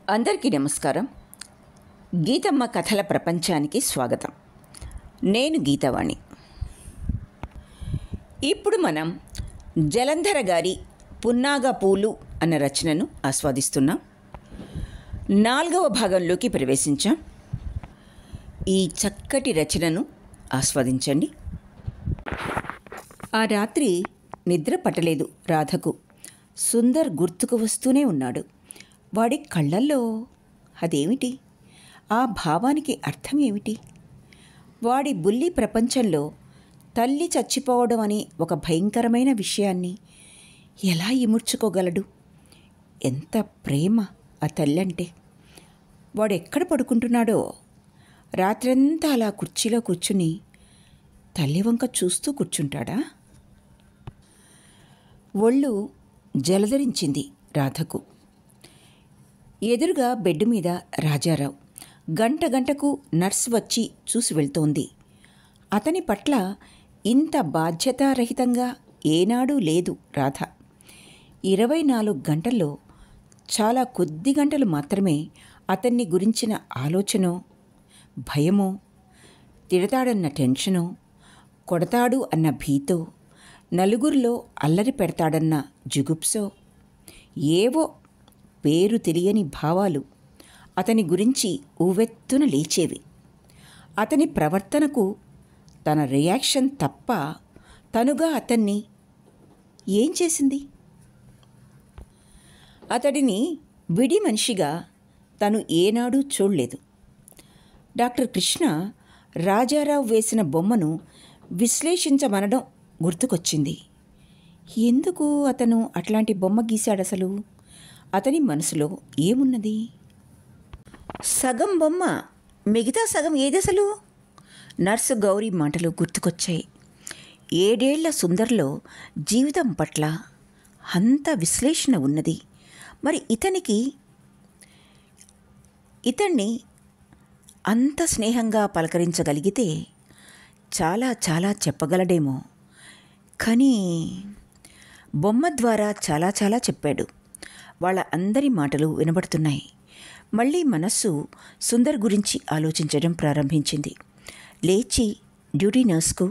అందరికీ నమస్కారం. గీతమ్మ కథల ప్రపంచానికి స్వాగతం. నేను గీతవాణి. ఇప్పుడు మనం జలంధర గారి పున్నాగ పూలు అన్న రచనను ఆస్వాదిస్తున్నాం. 4వ భాగంలోకి ప్రవేశించాం. ఈ చక్కటి రచనను ఆస్వాదించండి. ఆ రాత్రి నిద్ర పట్టలేదు రాధకు. సుందర్ గుర్తుకు వస్తూనే ఉన్నాడు. వాడి కళ్ళల్లో అదేమిటి? ఆ భావానికి అర్థం ఏమిటి? వాడి బుల్లి ప్రపంచంలో తల్లి చచ్చిపోవడం అనే ఒక భయంకరమైన విషయాన్ని ఎలా ఇముడ్చుకోగలడు? ఎంత ప్రేమ ఆ తల్లంటే! వాడెక్కడ పడుకుంటున్నాడో రాత్రంతా అలా కుర్చీలో కూర్చుని తల్లి వంక చూస్తూ కూర్చుంటాడా? ఒళ్ళు జలధరించింది రాధకు. ఎదురుగా బెడ్ మీద రాజారావు. గంటకు నర్స్ వచ్చి చూసి వెళ్తోంది. అతని పట్ల ఇంత బాధ్యతారహితంగా ఏనాడూ లేదు రాధ. 24 గంటల్లో చాలా కొద్ది గంటలు మాత్రమే అతన్ని గురించిన ఆలోచనో, భయమో, తిడతాడన్న టెన్షనో, కొడతాడు అన్న భీతో, నలుగురిలో అల్లరి పెడతాడన్న జుగుప్సో, ఏవో పేరు తెలియని భావాలు అతని గురించి ఉవ్వెత్తున లేచేవి. అతని ప్రవర్తనకు తన రియాక్షన్ తప్ప తనుగా అతన్ని ఏం చేసింది? అతడిని విడి మనిషిగా తను ఏనాడూ చూడలేదు. డాక్టర్ కృష్ణ రాజారావు వేసిన బొమ్మను విశ్లేషించమనడం గుర్తుకొచ్చింది. ఎందుకు అతను అట్లాంటి బొమ్మ గీశాడసలు? అతని మనసులో ఏమున్నది? సగం బొమ్మ, మిగతా సగం ఏదసలు? నర్సు గౌరీ మాటలు గుర్తుకొచ్చాయి. 7 ఏళ్ల సుందర్లో జీవితం పట్ల అంత విశ్లేషణ ఉన్నది. మరి ఇతన్ని అంత స్నేహంగా పలకరించగలిగితే చాలా చాలా చెప్పగలడేమో. కానీ బొమ్మ ద్వారా చాలా చాలా చెప్పాడు. వాళ్ళ అందరి మాటలు వినబడుతున్నాయి. మళ్ళీ మనస్సు సుందర్ గురించి ఆలోచించడం ప్రారంభించింది. లేచి డ్యూటీ నర్స్కు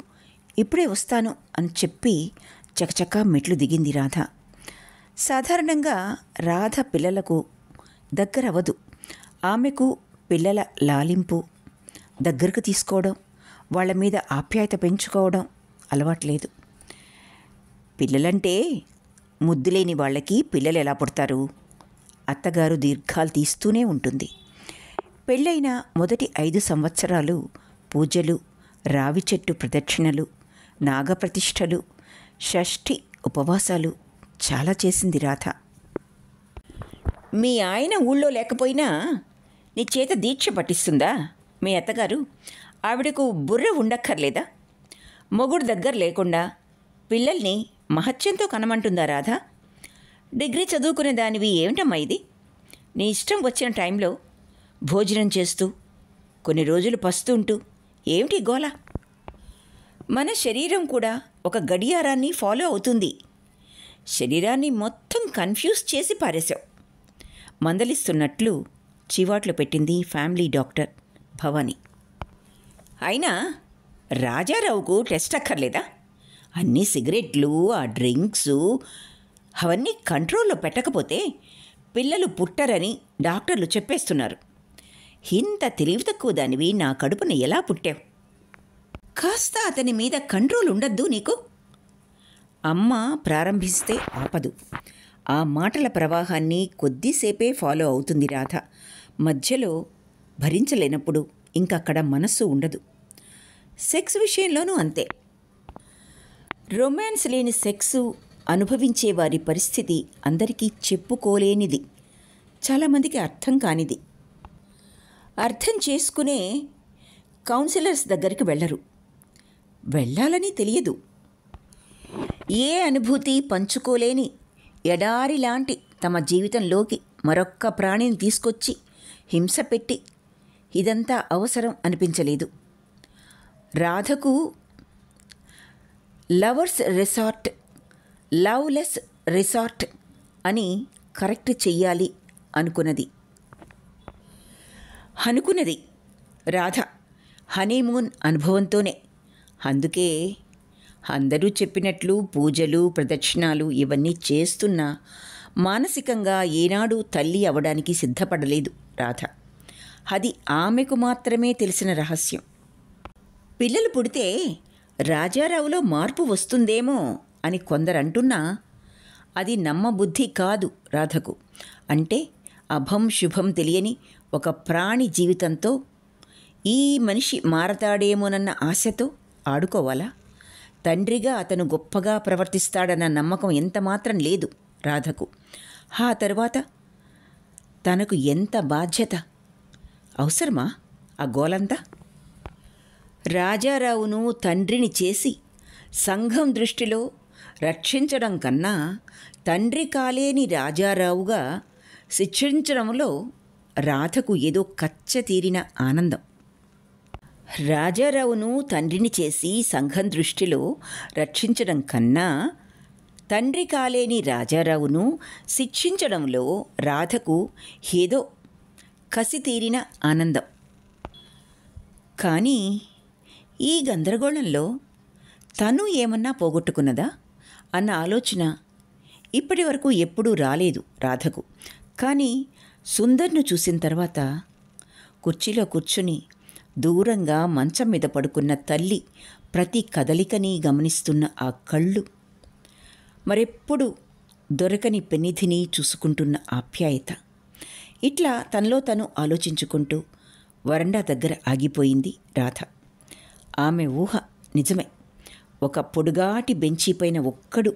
ఇప్పుడే వస్తాను అని చెప్పి చకచకా మెట్లు దిగింది రాధ. సాధారణంగా రాధ పిల్లలకు దగ్గరవ్వదు. ఆమెకు పిల్లల లాలింపు, దగ్గరకు తీసుకోవడం, వాళ్ళ మీద ఆప్యాయత పెంచుకోవడం అలవాట్లేదు. పిల్లలంటే ముద్దులేని వాళ్ళకి పిల్లలు ఎలా పుడతారు? అత్తగారు దీర్ఘాలు తీస్తూనే ఉంటుంది. పెళ్ళైన మొదటి 5 సంవత్సరాలు పూజలు, రావి చెట్టు ప్రదక్షిణలు, నాగప్రతిష్ఠలు, షష్ఠి ఉపవాసాలు చాలా చేసింది రాధ. మీ ఆయన ఊళ్ళో లేకపోయినా నీ చేత దీక్ష పట్టిస్తుందా మీ అత్తగారు? ఆవిడకు బుర్ర ఉండక్కర్లేదా? మొగుడు దగ్గర లేకుండా పిల్లల్ని మహత్యంతో కనమంటుందా రాధ? డిగ్రీ చదువుకునే దానివి ఏమిటమ్మా ఇది? నీ ఇష్టం వచ్చిన టైంలో భోజనం చేస్తూ, కొన్ని రోజులు పస్తుంటూ ఏమిటి గోల? మన శరీరం కూడా ఒక గడియారాన్ని ఫాలో అవుతుంది. శరీరాన్ని మొత్తం కన్ఫ్యూజ్ చేసి పారేశావు. మందలిస్తున్నట్లు చివాట్లు పెట్టింది ఫ్యామిలీ డాక్టర్ భవాని. అయినా రాజారావుకు టెస్ట్ అక్కర్లేదా? అన్నీ సిగరెట్లు, ఆ డ్రింక్సు అవన్నీ కంట్రోల్లో పెట్టకపోతే పిల్లలు పుట్టరని డాక్టర్లు చెప్పేస్తున్నారు. ఇంత తెలివి తక్కువ దానివి నా కడుపున ఎలా పుట్టావు? కాస్త అతని మీద కంట్రోల్ ఉండద్దు నీకు? అమ్మ ప్రారంభిస్తే ఆపదు. ఆ మాటల ప్రవాహాన్ని కొద్దిసేపే ఫాలో అవుతుంది రాధ. మధ్యలో భరించలేనప్పుడు ఇంకక్కడ మనస్సు ఉండదు. సెక్స్ విషయంలోనూ అంతే. రొమాన్స్ లేని సెక్సు అనుభవించే వారి పరిస్థితి అందరికీ చెప్పుకోలేనిది, చాలామందికి అర్థం కానిది. అర్థం చేసుకునే కౌన్సిలర్స్ దగ్గరికి వెళ్ళరు. వెళ్ళాలని తెలియదు. ఏ అనుభూతి పంచుకోలేని ఎడారి లాంటి తమ జీవితంలోకి మరొక్క ప్రాణిని తీసుకొచ్చి హింస పెట్టి ఇదంతా అవసరం అనిపించలేదు రాధకు. లవర్స్ రిసార్ట్, లవ్లెస్ రిసార్ట్ అని కరెక్ట్ చెయ్యాలి అనుకున్నది. అనుకున్నది రాధ హనీమూన్ అనుభవంతోనే. అందుకే అందరూ చెప్పినట్లు పూజలు ప్రదక్షిణాలు ఇవన్నీ చేస్తున్నా మానసికంగా ఏనాడు తల్లి అవడానికి సిద్ధపడలేదు రాధ. అది ఆమెకు మాత్రమే తెలిసిన రహస్యం. పిల్లలు పుడితే రాజారావులో మార్పు వస్తుందేమో అని కొందరంటున్నా అది నమ్మబుద్ధి కాదు రాధకు. అంటే అభం శుభం తెలియని ఒక ప్రాణి జీవితంతో ఈ మనిషి మారతాడేమోనన్న ఆశతో ఆడుకోవాలా? తండ్రిగా అతను గొప్పగా ప్రవర్తిస్తాడన్న నమ్మకం ఎంతమాత్రం లేదు రాధకు. ఆ తర్వాత తనకు ఎంత బాధ్యత అవసరమా ఆ గోలంతా? రాజారావును తండ్రిని చేసి సంఘం దృష్టిలో రక్షించడం కన్నా తండ్రి కాలేని రాజారావుగా శిక్షించడంలో రాధకు ఏదో కచ్చ తీరిన ఆనందం. రాజారావును తండ్రిని చేసి సంఘం దృష్టిలో రక్షించడం కన్నా తండ్రి కాలేని రాజారావును శిక్షించడంలో రాధకు ఏదో కసి తీరిన ఆనందం. కానీ ఈ గందరగోళంలో తను ఏమన్నా పోగొట్టుకున్నదా అన్న ఆలోచన ఇప్పటి వరకు ఎప్పుడూ రాలేదు రాధకు. కానీ సుందర్ను చూసిన తర్వాత కుర్చీలో కూర్చుని దూరంగా మంచం మీద పడుకున్న తల్లి ప్రతి కదలికని గమనిస్తున్న ఆ కళ్ళు, మరెప్పుడు దొరకని పెన్నిధిని చూసుకుంటున్న ఆప్యాయత, ఇట్లా తనలో తను ఆలోచించుకుంటూ వరండా దగ్గర ఆగిపోయింది రాధ. ఆమె ఊహ నిజమే. ఒక పొడుగాటి బెంచీపైన ఒక్కడు,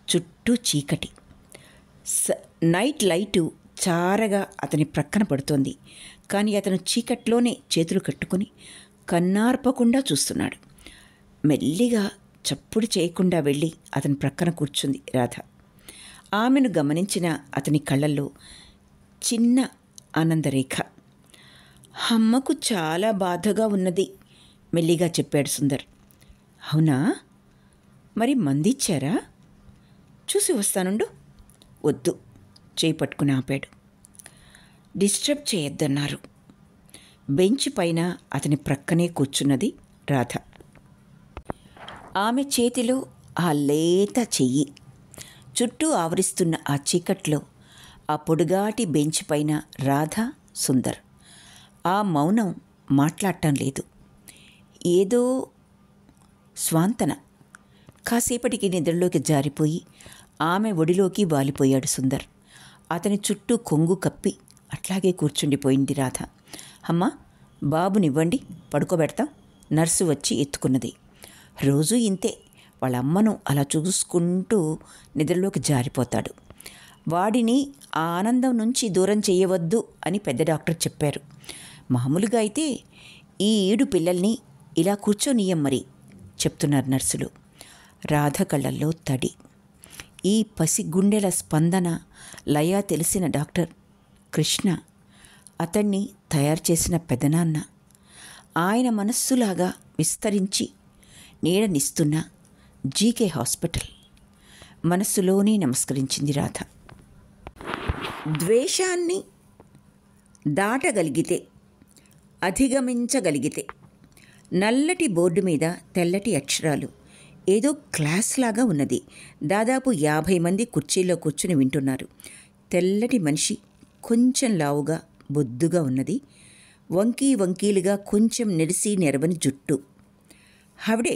చుట్టూ చీకటి, నైట్ లైటు చారగా అతని ప్రక్కన పడుతోంది. కానీ అతను చీకట్లోనే చేతులు కట్టుకుని కన్నార్పకుండా చూస్తున్నాడు. మెల్లిగా చప్పుడు చేయకుండా వెళ్ళి అతని ప్రక్కన కూర్చుంది రాధ. ఆమెను గమనించిన అతని కళ్ళల్లో చిన్న ఆనందరేఖ. అమ్మకు చాలా బాధగా ఉన్నది మెల్లిగా చెప్పాడు సుందర్. అవునా? మరి మందిచ్చారా? చూసి వస్తానుండు. వద్దు, చేయి పట్టుకుని ఆపాడు. డిస్టర్బ్ చేయొద్దన్నారు. బెంచ్ పైన అతని ప్రక్కనే కూర్చున్నది రాధ. ఆమె చేతిలో ఆ లేత చెయ్యి, చుట్టూ ఆవరిస్తున్న ఆ చీకట్లో ఆ పొడుగాటి బెంచ్ పైన రాధ, సుందర్. ఆ మౌనం మాట్లాడటం లేదు. ఏదో స్వాంతన. కాసేపటికి నిద్రలోకి జారిపోయి ఆమె ఒడిలోకి వాలిపోయాడు సుందర్. అతని చుట్టూ కొంగు కప్పి అట్లాగే కూర్చుండిపోయింది రాధ. అమ్మా, బాబునివ్వండి, పడుకోబెడతాం. నర్సు వచ్చి ఎత్తుకున్నది. రోజూ ఇంతే, వాళ్ళ అమ్మను అలా చూసుకుంటూ నిద్రలోకి జారిపోతాడు. వాడిని ఆ ఆనందం నుంచి దూరం చేయవద్దు అని పెద్ద డాక్టర్ చెప్పారు. మామూలుగా అయితే ఈ 7 పిల్లల్ని ఇలా కూర్చోనీయం మరి చెప్తున్నారు నర్సులు. రాధ కళ్ళల్లో తడి. ఈ పసిగుండెల స్పందన లయ తెలిసిన డాక్టర్ కృష్ణ, అతన్ని తయారు చేసిన పెదనాన్న, ఆయన మనస్సులాగా విస్తరించి నీడనిస్తున్న జీకే హాస్పిటల్ మనస్సులోనే నమస్కరించింది రాధ. ద్వేషాన్ని దాటగలిగితే, అధిగమించగలిగితే, నల్లటి బోర్డు మీద తెల్లటి అక్షరాలు. ఏదో క్లాస్ లాగా ఉన్నది. దాదాపు 50 మంది కుర్చీల్లో కూర్చుని వింటున్నారు. తెల్లటి మనిషి, కొంచెం లావుగా బొద్దుగా ఉన్నది. వంకీలుగా కొంచెం నెరిసి నెరవని జుట్టు. ఆవిడే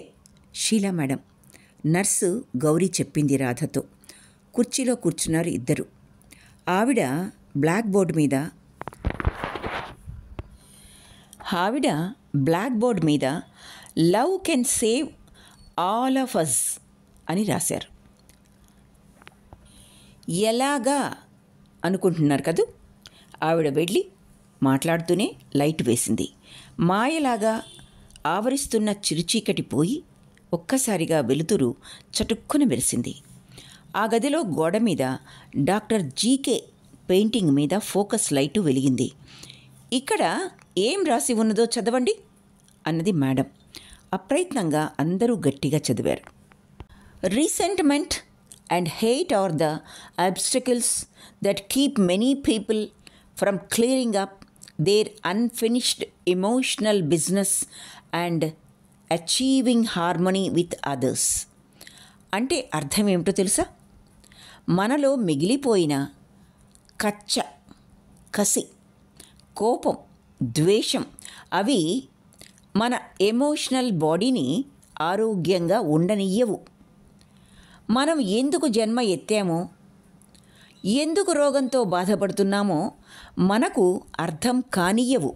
షీలా మేడం. నర్సు గౌరీ చెప్పింది రాధతో. కుర్చీలో కూర్చున్నారు ఇద్దరు. ఆవిడ బ్లాక్ బోర్డ్ మీద love can save all of us అని రాశారు. ఎలాగా అనుకుంటున్నారు కదూ? ఆవిడ వెళ్ళి మాట్లాడుతూనే లైట్ వేసింది. మాయలాగా ఆవరిస్తున్న చిరుచీకటి పోయి ఒక్కసారిగా వెలుతురు చటుక్కున మెరిసింది. ఆ గదిలో గోడ మీద డాక్టర్ జీకే పెయింటింగ్ మీద ఫోకస్ లైటు వెలిగింది. ఇక్కడ ఏం రాసి ఉన్నదో చదవండి అన్నది మేడం. అప్రయత్నంగా అందరూ గట్టిగా చదివారు. Resentment and hate are the obstacles that keep many people from clearing up their unfinished emotional business and achieving harmony with others. అంటే అర్థం ఏమిటో తెలుసా? మనలో మిగిలిపోయిన కచ్చ, కసి, కోపం, ద్వేషం అవి మన ఎమోషనల్ బాడీని ఆరోగ్యంగా ఉండనియ్యవు. మనం ఎందుకు జన్మ ఎత్తామో, ఎందుకు రోగంతో బాధపడుతున్నామో మనకు అర్థం కానియ్యవు.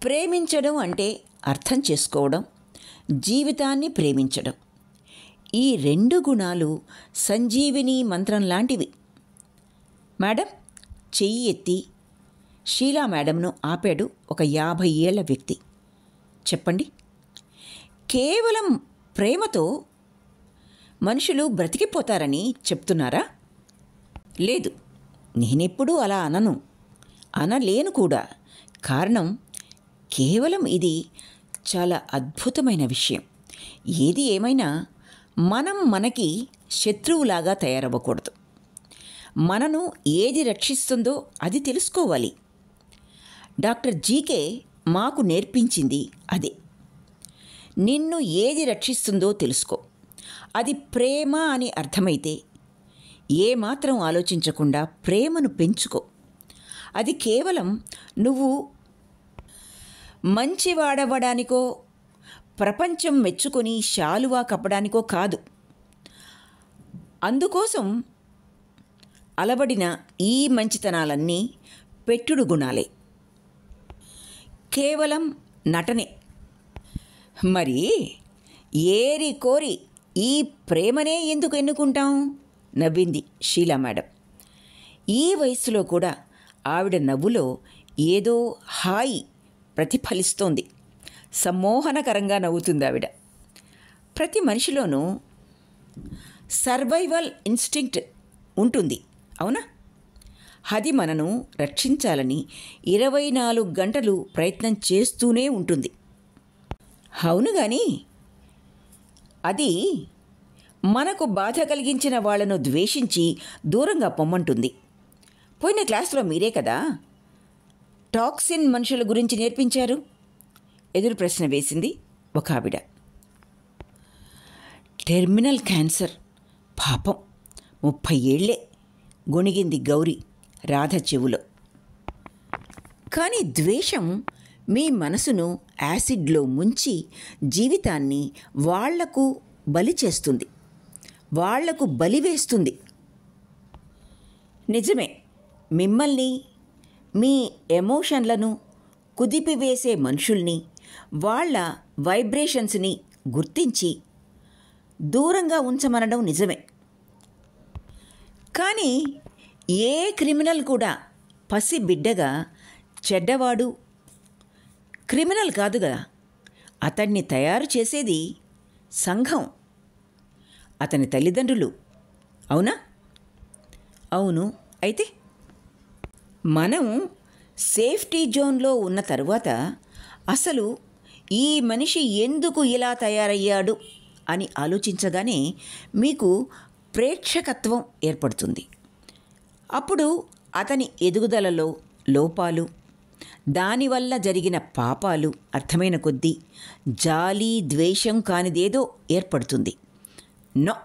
ప్రేమించడం అంటే అర్థం చేసుకోవడం, జీవితాన్ని ప్రేమించడం. ఈ 2 గుణాలు సంజీవిని మంత్రం లాంటివి. మేడం, చెయ్యి ఎత్తి షీలా మేడంను ఆపాడు ఒక 50 ఏళ్ల వ్యక్తి. చెప్పండి, కేవలం ప్రేమతో మనుషులు బ్రతికిపోతారని చెప్తున్నారా? లేదు, నేనెప్పుడూ అలా అనలేను కూడా. కారణం కేవలం ఇది చాలా అద్భుతమైన విషయం. ఏది ఏమైనా మనం మనకి శత్రువులాగా తయారవ్వకూడదు. మనను ఏది రక్షిస్తుందో అది తెలుసుకోవాలి. డాక్టర్ జీకే మాకు నేర్పించింది అదే. నిన్ను ఏది రక్షిస్తుందో తెలుసుకో. అది ప్రేమ అని అర్థమైతే ఏమాత్రం ఆలోచించకుండా ప్రేమను పెంచుకో. అది కేవలం నువ్వు మంచివాడవ్వడానికో, ప్రపంచం మెచ్చుకొని శాలువా కప్పడానికో కాదు. అందుకోసం అలవడిన ఈ మంచితనాలన్నీ పెట్టుడు గుణాలే, కేవలం నటనే. మరి ఏరి కోరి ఈ ప్రేమనే ఎందుకు ఎన్నుకుంటాం? నవ్వింది షీలా మేడం. ఈ వయస్సులో కూడా ఆవిడ నవ్వులో ఏదో హాయి ప్రతిఫలిస్తోంది. సమ్మోహనకరంగా నవ్వుతుంది ఆవిడ. ప్రతి మనిషిలోనూ సర్వైవల్ ఇన్స్టింక్ట్ ఉంటుంది, అవునా? అది మనను రక్షించాలని 24 గంటలు ప్రయత్నం చేస్తూనే ఉంటుంది. అవును, కానీ అది మనకు బాధ కలిగించిన వాళ్లను ద్వేషించి దూరంగా పొమ్మంటుంది. పోయిన క్లాసులో మీరే కదా టాక్సిన్ మనుషుల గురించి నేర్పించారు. ఎదురు ప్రశ్న వేసింది ఒక ఆవిడ. టెర్మినల్ క్యాన్సర్, పాపం 30 ఏళ్లే, గొణిగింది గౌరీ రాధ చెవులో. కానీ ద్వేషం మీ మనసును యాసిడ్లో ముంచి జీవితాన్ని వాళ్లకు బలి చేస్తుంది, వాళ్లకు బలివేస్తుంది. నిజమే, మిమ్మల్ని, మీ ఎమోషన్లను కుదిపివేసే మనుషుల్ని, వాళ్ళ వైబ్రేషన్స్ని గుర్తించి దూరంగా ఉంచమనడం నిజమే. కానీ ఏ క్రిమినల్ కూడా పసి బిడ్డగా చెడ్డవాడు క్రిమినల్ కాదుగా. అతన్ని తయారు చేసేది సంఘం, అతని తల్లిదండ్రులు, అవునా? అవును. అయితే మనం సేఫ్టీ జోన్లో ఉన్న తరువాత అసలు ఈ మనిషి ఎందుకు ఇలా తయారయ్యాడు అని ఆలోచించగానే మీకు ప్రేక్షకత్వం ఏర్పడుతుంది. అప్పుడు అతని ఎదుగుదలలో లోపాలు, దానివల్ల జరిగిన పాపాలు అర్థమైన కొద్దీ జాలి, ద్వేషం కానిదేదో ఏర్పడుతుంది. No,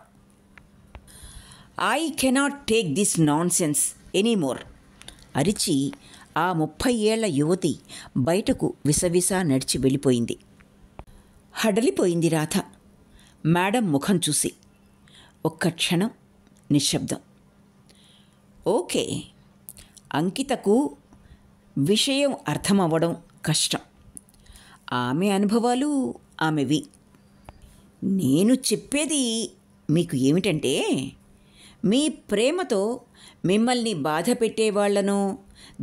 I cannot take this nonsense anymore అరిచి ఆ 30 ఏళ్ల యువతి బయటకు విసవిసా నడిచి వెళ్ళిపోయింది. హడలిపోయింది రాధ మేడం ముఖం చూసి. ఒక్క క్షణం నిశ్శబ్దం. ఓకే, అంకితకు విషయం అర్థమవ్వడం కష్టం. ఆమె అనుభవాలు ఆమెవి. నేను చెప్పేది మీకు ఏమిటంటే, మీ ప్రేమతో మిమ్మల్ని బాధ పెట్టేవాళ్లను,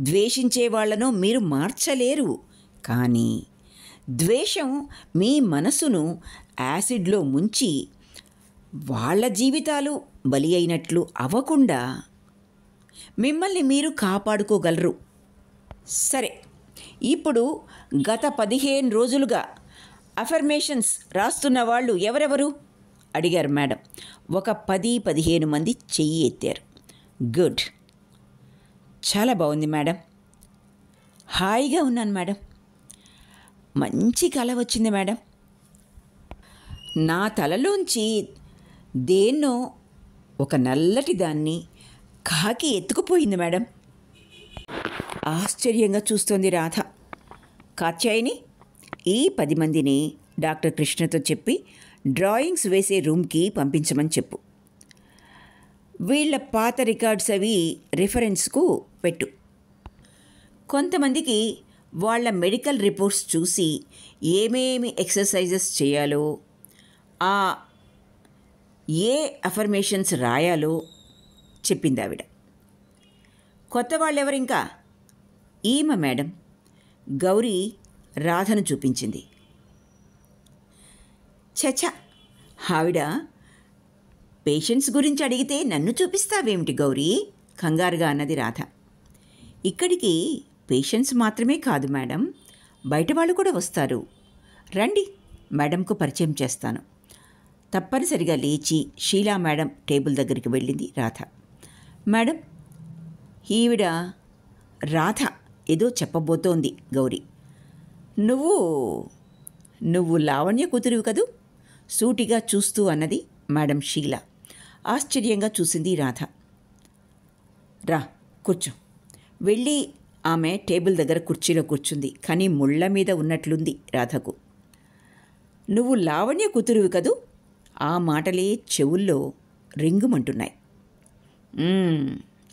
ద్వేషించేవాళ్లను మీరు మార్చలేరు. కానీ ద్వేషం మీ మనసును యాసిడ్లో ముంచి వాళ్ళ జీవితాలు బలి అయినట్లు అవ్వకుండా మిమ్మల్ని మీరు కాపాడుకోగలరు. సరే, ఇప్పుడు గత 15 రోజులుగా అఫర్మేషన్స్ రాస్తున్న వాళ్ళు ఎవరెవరు అడిగారు మేడం. ఒక 10-15 మంది చెయ్యి ఎత్తారు. గుడ్, చాలా బాగుంది మేడం. హాయిగా ఉన్నాను మేడం. మంచి కల వచ్చింది మేడం. నా తలలోంచి దేన్నో ఒక నల్లటి దాన్ని కాకి ఎత్తుకుపోయింది మేడం. ఆశ్చర్యంగా చూస్తోంది రాధ. కాత్యాయిని, ఈ 10 మందిని డాక్టర్ కృష్ణతో చెప్పి డ్రాయింగ్స్ వేసే రూమ్కి పంపించమని చెప్పు. వీళ్ళ పాత రికార్డ్స్ అవి రిఫరెన్స్కు పెట్టు. కొంతమందికి వాళ్ళ మెడికల్ రిపోర్ట్స్ చూసి ఏమేమి ఎక్సర్సైజెస్ చేయాలో, ఏ అఫర్మేషన్స్ రాయాలో చెప్పింది ఆవిడ. కొత్త వాళ్ళెవరింకా? ఈమె మేడం. గౌరీ రాధను చూపించింది. చచా, ఆవిడ పేషెంట్స్ గురించి అడిగితే నన్ను చూపిస్తావేమిటి గౌరీ? కంగారుగా అన్నది రాధ. ఇక్కడికి పేషెంట్స్ మాత్రమే కాదు మేడం, బయట వాళ్ళు కూడా వస్తారు. రండి, మేడంకు పరిచయం చేస్తాను. తప్పనిసరిగా లేచి షీలా మేడం టేబుల్ దగ్గరికి వెళ్ళింది రాధ. మేడం, ఈవిడ రాధ ఏదో చెప్పబోతోంది గౌరీ. నువ్వు లావణ్య కూతురువి కదూ? సూటిగా చూస్తూ అన్నది మేడం షీలా. ఆశ్చర్యంగా చూసింది రాధ. రా, కూర్చో. వెళ్ళి ఆమె టేబుల్ దగ్గర కుర్చీలో కూర్చుంది. కానీ ముళ్ళ మీద ఉన్నట్లుంది రాధకు. నువ్వు లావణ్య కూతురువి కదూ? ఆ మాటలే చెవుల్లో రింగుమంటున్నాయి.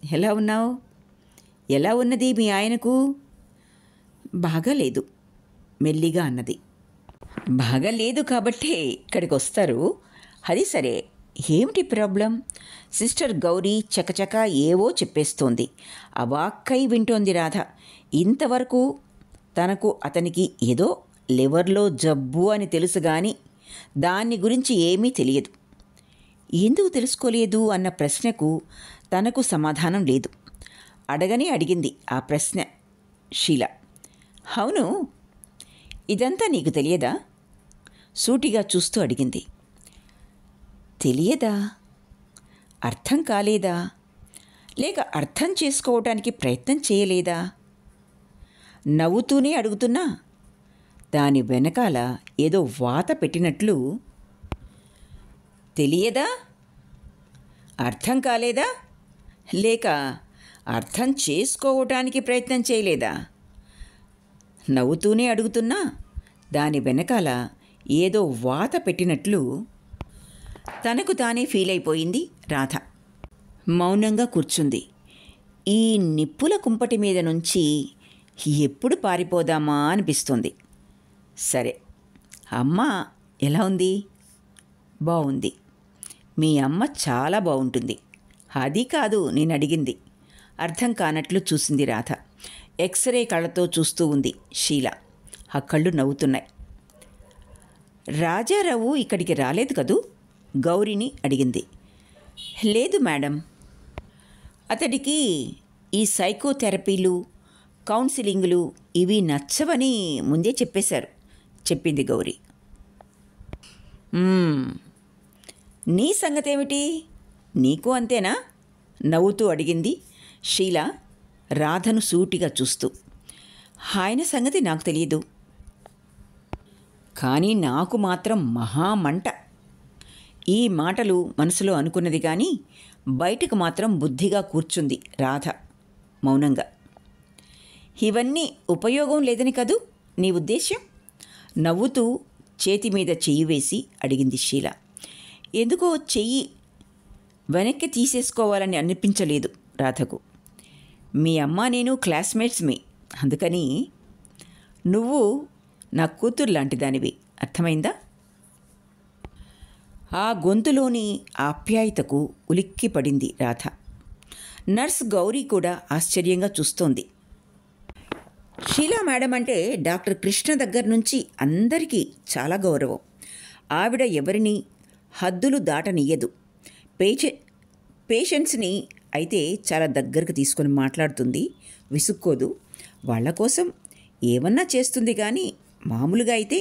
ఎలా ఉన్నావు? ఎలా ఉన్నది మీ ఆయనకు? బాగాలేదు, మెల్లిగా అన్నది. బాగాలేదు కాబట్టే ఇక్కడికి వస్తారు. అది సరే, ఏమిటి ప్రాబ్లం? సిస్టర్ గౌరీ చకచక ఏవో చెప్పేస్తోంది. అవాక్కై వింటోంది రాధ. ఇంతవరకు తనకు అతనికి ఏదో లివర్లో జబ్బు అని తెలుసు కానీ దాన్ని గురించి ఏమీ తెలియదు. ఎందుకు తెలుసుకోలేదు అన్న ప్రశ్నకు తనకు సమాధానం లేదు. అడిగింది ఆ ప్రశ్న షీలా. అవును, ఇదంతా నీకు తెలియదా? సూటిగా చూస్తూ అడిగింది. తెలియదా? అర్థం కాలేదా? లేక అర్థం చేసుకోవటానికి ప్రయత్నం చేయలేదా? నవ్వుతూనే అడుగుతున్నా దాని వెనకాల ఏదో వాత పెట్టినట్లు. తెలియదా? అర్థం కాలేదా? లేక అర్థం చేసుకోవటానికి ప్రయత్నం చేయలేదా? నవ్వుతూనే అడుగుతున్నా దాని వెనకాల ఏదో వాత పెట్టినట్లు తనకు తానే ఫీల్ అయిపోయింది రాధ. మౌనంగా కూర్చుంది. ఈ నిప్పుల కుంపటి మీద నుంచి ఎప్పుడు పారిపోదామా అనిపిస్తుంది. సరే, అమ్మ ఎలా ఉంది? బాగుంది. మీ అమ్మ చాలా బాగుంటుంది. అది కాదు నేను అడిగింది. అర్థం కానట్లు చూసింది రాధ. ఎక్స్రే కళ్ళతో చూస్తూ ఉంది షీలా. ఆ కళ్ళు నవ్వుతున్నాయి. రాజారావు ఇక్కడికి రాలేదు కదూ? గౌరిని అడిగింది. లేదు మేడం, అతడికి ఈ సైకోథెరపీలు, కౌన్సిలింగులు ఇవి నచ్చవని ముందే చెప్పేశారు, చెప్పింది గౌరీ. నీ సంగతేమిటి? నీకు అంతేనా? నవ్వుతూ అడిగింది షీలా రాధను సూటిగా చూస్తూ. ఆయన సంగతి నాకు తెలియదు, కానీ నాకు మాత్రం మహామంట. ఈ మాటలు మనసులో అనుకున్నది కానీ బయటకు మాత్రం బుద్ధిగా కూర్చుంది రాధ మౌనంగా. ఇవన్నీ ఉపయోగం లేదని కదూ నీ ఉద్దేశ్యం? నవ్వుతూ చేతి మీద చెయ్యి వేసి అడిగింది షీలా. ఎందుకో చెయ్యి వెనక్కి తీసేసుకోవాలని అనిపించలేదు రాధకు. మీ అమ్మ నేను క్లాస్మేట్స్మి, అందుకని నువ్వు నా కూతురు లాంటి దానివి, అర్థమైందా? ఆ గొంతులోని ఆప్యాయతకు ఉలిక్కి పడింది రాధ. నర్స్ గౌరీ కూడా ఆశ్చర్యంగా చూస్తోంది. షీలా మేడం అంటే డాక్టర్ కృష్ణ దగ్గర నుంచి అందరికీ చాలా గౌరవం. ఆవిడ ఎవరిని హద్దులు దాటనియ్యదు. పేషెంట్స్ని అయితే చాలా దగ్గరకు తీసుకొని మాట్లాడుతుంది, విసుక్కోదు. వాళ్ళ కోసం ఏమన్నా చేస్తుంది కానీ మామూలుగా అయితే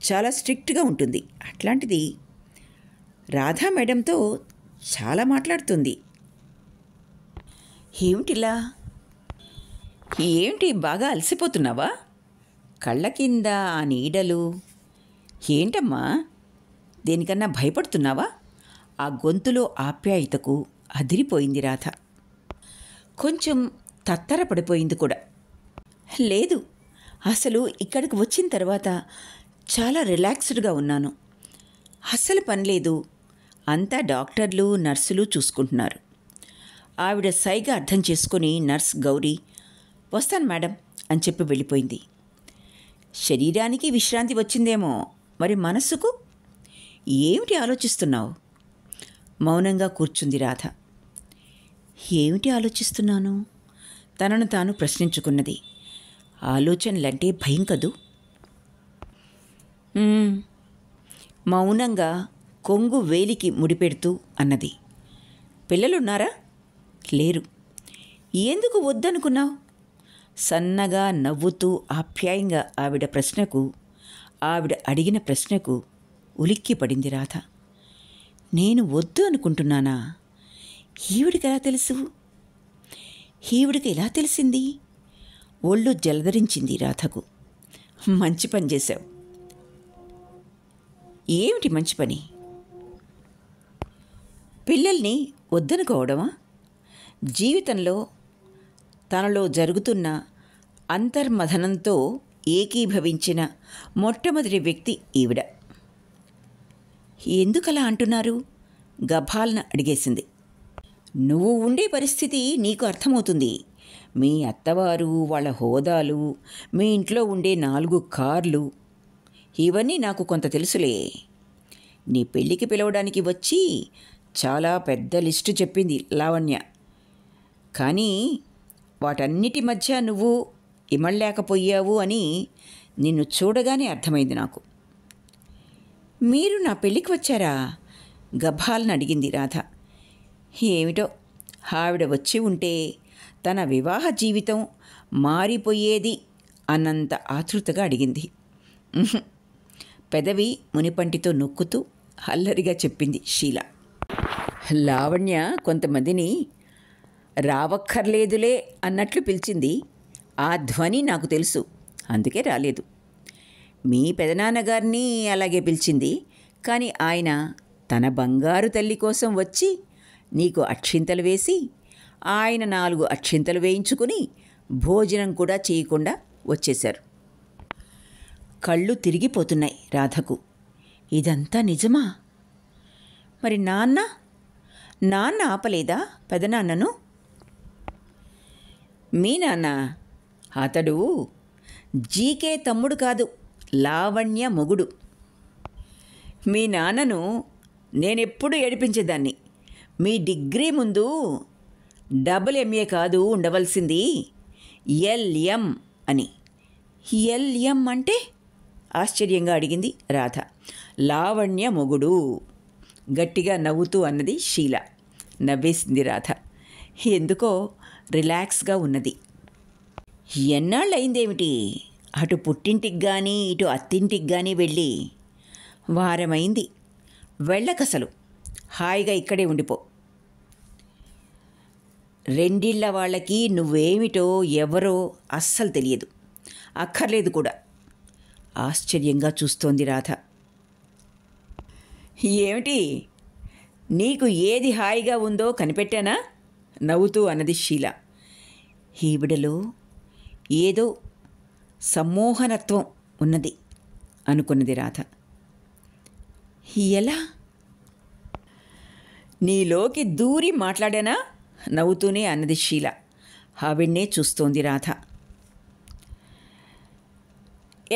చాలా స్ట్రిక్ట్గా ఉంటుంది. అట్లాంటిది రాధా మేడంతో చాలా మాట్లాడుతుంది. ఏమిటిలా? ఏమిటి బాగా అలసిపోతున్నావా? కళ్ళ కింద ఆ నీడలు ఏంటమ్మా? దేనికన్నా భయపడుతున్నావా? ఆ గొంతులో ఆప్యాయతకు అదిరిపోయింది రాధ. కొంచెం తత్తరపడిపోయింది కూడా. లేదు, అసలు ఇక్కడికి వచ్చిన తర్వాత చాలా రిలాక్స్డ్గా ఉన్నాను. అస్సలు పని లేదు. అంతా డాక్టర్లు నర్సులు చూసుకుంటున్నారు. ఆవిడ సైగా అర్థం చేసుకుని నర్స్ గౌరీ వస్తాను మేడం అని చెప్పి వెళ్ళిపోయింది. శరీరానికి విశ్రాంతి వచ్చిందేమో, మరి మనస్సుకు? ఏమిటి ఆలోచిస్తున్నావు? మౌనంగా కూర్చుంది రాధ. ఏమిటి ఆలోచిస్తున్నాను? తనను తాను ప్రశ్నించుకున్నది. ఆలోచనలంటే భయం కదూ. మౌనంగా కొంగు వేలికి ముడిపెడుతూ అన్నది. పిల్లలున్నారా? లేరు. ఎందుకు వద్దనుకున్నావు? సన్నగా నవ్వుతూ ఆప్యాయంగా ఆవిడ అడిగిన ప్రశ్నకు ఉలిక్కి పడింది రాధ. నేను వద్దు అనుకుంటున్నానా? ఈవిడికి ఎలా తెలుసు? ఈవిడికి ఎలా తెలిసింది? ఒళ్ళు జలధరించింది రాధకు. మంచి పని చేశావు. ఏమిటి మంచి పని? పిల్లల్ని వద్దనుకోవడమా? జీవితంలో తనలో జరుగుతున్న అంతర్మథనంతో ఏకీభవించిన మొట్టమొదటి వ్యక్తి ఈవిడ. ఎందుకలా అంటున్నారు? గభాల్న అడిగేసింది. నువ్వు ఉండే పరిస్థితి నీకు అర్థమవుతుంది. మీ అత్తవారు, వాళ్ళ హోదాలు, మీ ఇంట్లో ఉండే 4 కార్లు, ఇవన్నీ నాకు కొంత తెలుసులే. నీ పెళ్ళికి పిలవడానికి వచ్చి చాలా పెద్ద లిస్టు చెప్పింది లావణ్య. కానీ వాటన్నిటి మధ్య నువ్వు ఇమళ్ళలేకపోయావు అని నిన్ను చూడగానే అర్థమైంది నాకు. మీరు నా పెళ్ళికి వచ్చారా? గభాల్ని అడిగింది రాధ. ఏమిటో, ఆవిడ వచ్చి ఉంటే తన వివాహ జీవితం మారిపోయేది అన్నంత ఆతృతగా అడిగింది. పెదవి మునిపంటితో నొక్కుతూ అల్లరిగా చెప్పింది షీల. లావణ్య కొంతమందిని రావక్కర్లేదులే అన్నట్లు పిలిచింది. ఆ ధ్వని నాకు తెలుసు, అందుకే రాలేదు. మీ పెదనాన్నగారిని అలాగే పిలిచింది. కానీ ఆయన తన బంగారు తల్లి కోసం వచ్చి నీకు అక్షింతలు వేసి, ఆయన 4 అక్షింతలు వేయించుకుని భోజనం కూడా చేయకుండా వచ్చేశారు. కళ్ళు తిరిగిపోతున్నాయి రాధకు. ఇదంతా నిజమా? మరి నాన్న ఆపలేదా పెదనాన్నను? మీ నాన్న? అతడు జీకే తమ్ముడు కాదు, లావణ్య మొగుడు. మీ నాన్నను నేనెప్పుడు ఏడిపించేదాన్ని. మీ డిగ్రీ ముందు MA కాదు ఉండవలసింది, LM అని. LM అంటే? ఆశ్చర్యంగా అడిగింది రాధ. లావణ్య మొగుడు, గట్టిగా నవ్వుతూ అన్నది షీల. నవ్వేసింది రాధ. ఎందుకో రిలాక్స్గా ఉన్నది. ఎన్నాళ్ళయిందేమిటి అటు పుట్టింటికి కానీ ఇటు అత్తింటికి కానీ వెళ్ళి? వారమైంది. వెళ్ళకసలు హాయిగా ఇక్కడే ఉండిపో. రెండిళ్ళ వాళ్ళకి నువ్వేమిటో ఎవరో అస్సలు తెలియదు, అక్కర్లేదు కూడా. ఆశ్చర్యంగా చూస్తోంది రాధ. ఏమిటి, నీకు ఏది హాయిగా ఉందో కనిపెట్టానా? నవ్వుతూ అన్నది షీల. ఈవిడలో ఏదో సమ్మోహనత్వం ఉన్నది అనుకున్నది రాధ. ఎలా? నీలోకి దూరి మాట్లాడానా? నవ్వుతూనే అన్నది షీల. ఆవిడ్నే చూస్తోంది రాధ.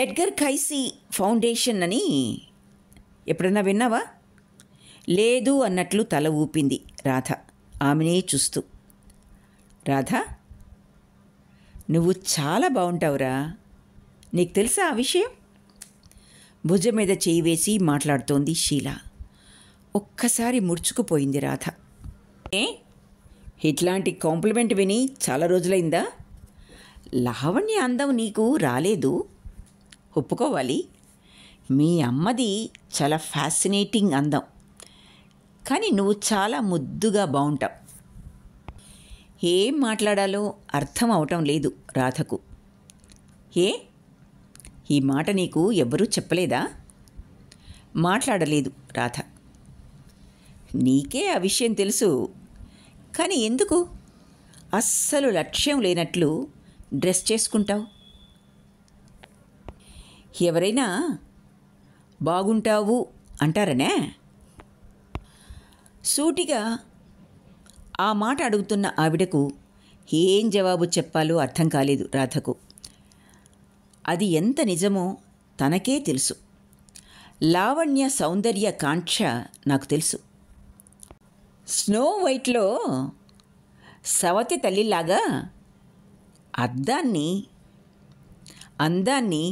ఎడ్గర్ కైసీ ఫౌండేషన్ అని ఎప్పుడన్నా విన్నావా? లేదు అన్నట్లు తల ఊపింది రాధ ఆమెనే చూస్తూ. రాధ, నువ్వు చాలా బాగుంటావురా. నీకు తెలుసా ఆ విషయం? భుజం మీద చేయి వేసి మాట్లాడుతోంది షీల. ఒక్కసారి ముడుచుకుపోయింది రాధ. ఇట్లాంటి కాంప్లిమెంట్ విని చాలా రోజులైందా? లావణ్య అందం నీకు రాలేదు, ఒప్పుకోవాలి. మీ అమ్మది చాలా ఫ్యాసినేటింగ్ అందం, కానీ నువ్వు చాలా ముద్దుగా బాగుంటావు. ఏం మాట్లాడాలో అర్థం అవటం లేదు రాధకు. ఏ ఈ మాట నీకు ఎవ్వరూ చెప్పలేదా? మాట్లాడలేదు రాధ. నీకే ఆ విషయం తెలుసు, కానీ ఎందుకు అస్సలు లక్ష్యం లేనట్లు డ్రెస్ చేసుకుంటావు? ఎవరైనా బాగుంటావు అంటారనే? సూటిగా ఆ మాట అడుగుతున్న ఆవిడకు ఏం జవాబు చెప్పాలో అర్థం కాలేదు రాధకు. అది ఎంత నిజమో తనకే తెలుసు. లావణ్య సౌందర్య కాంక్ష నాకు తెలుసు. స్నో వైట్లో సవతి తల్లిలాగా అందాన్ని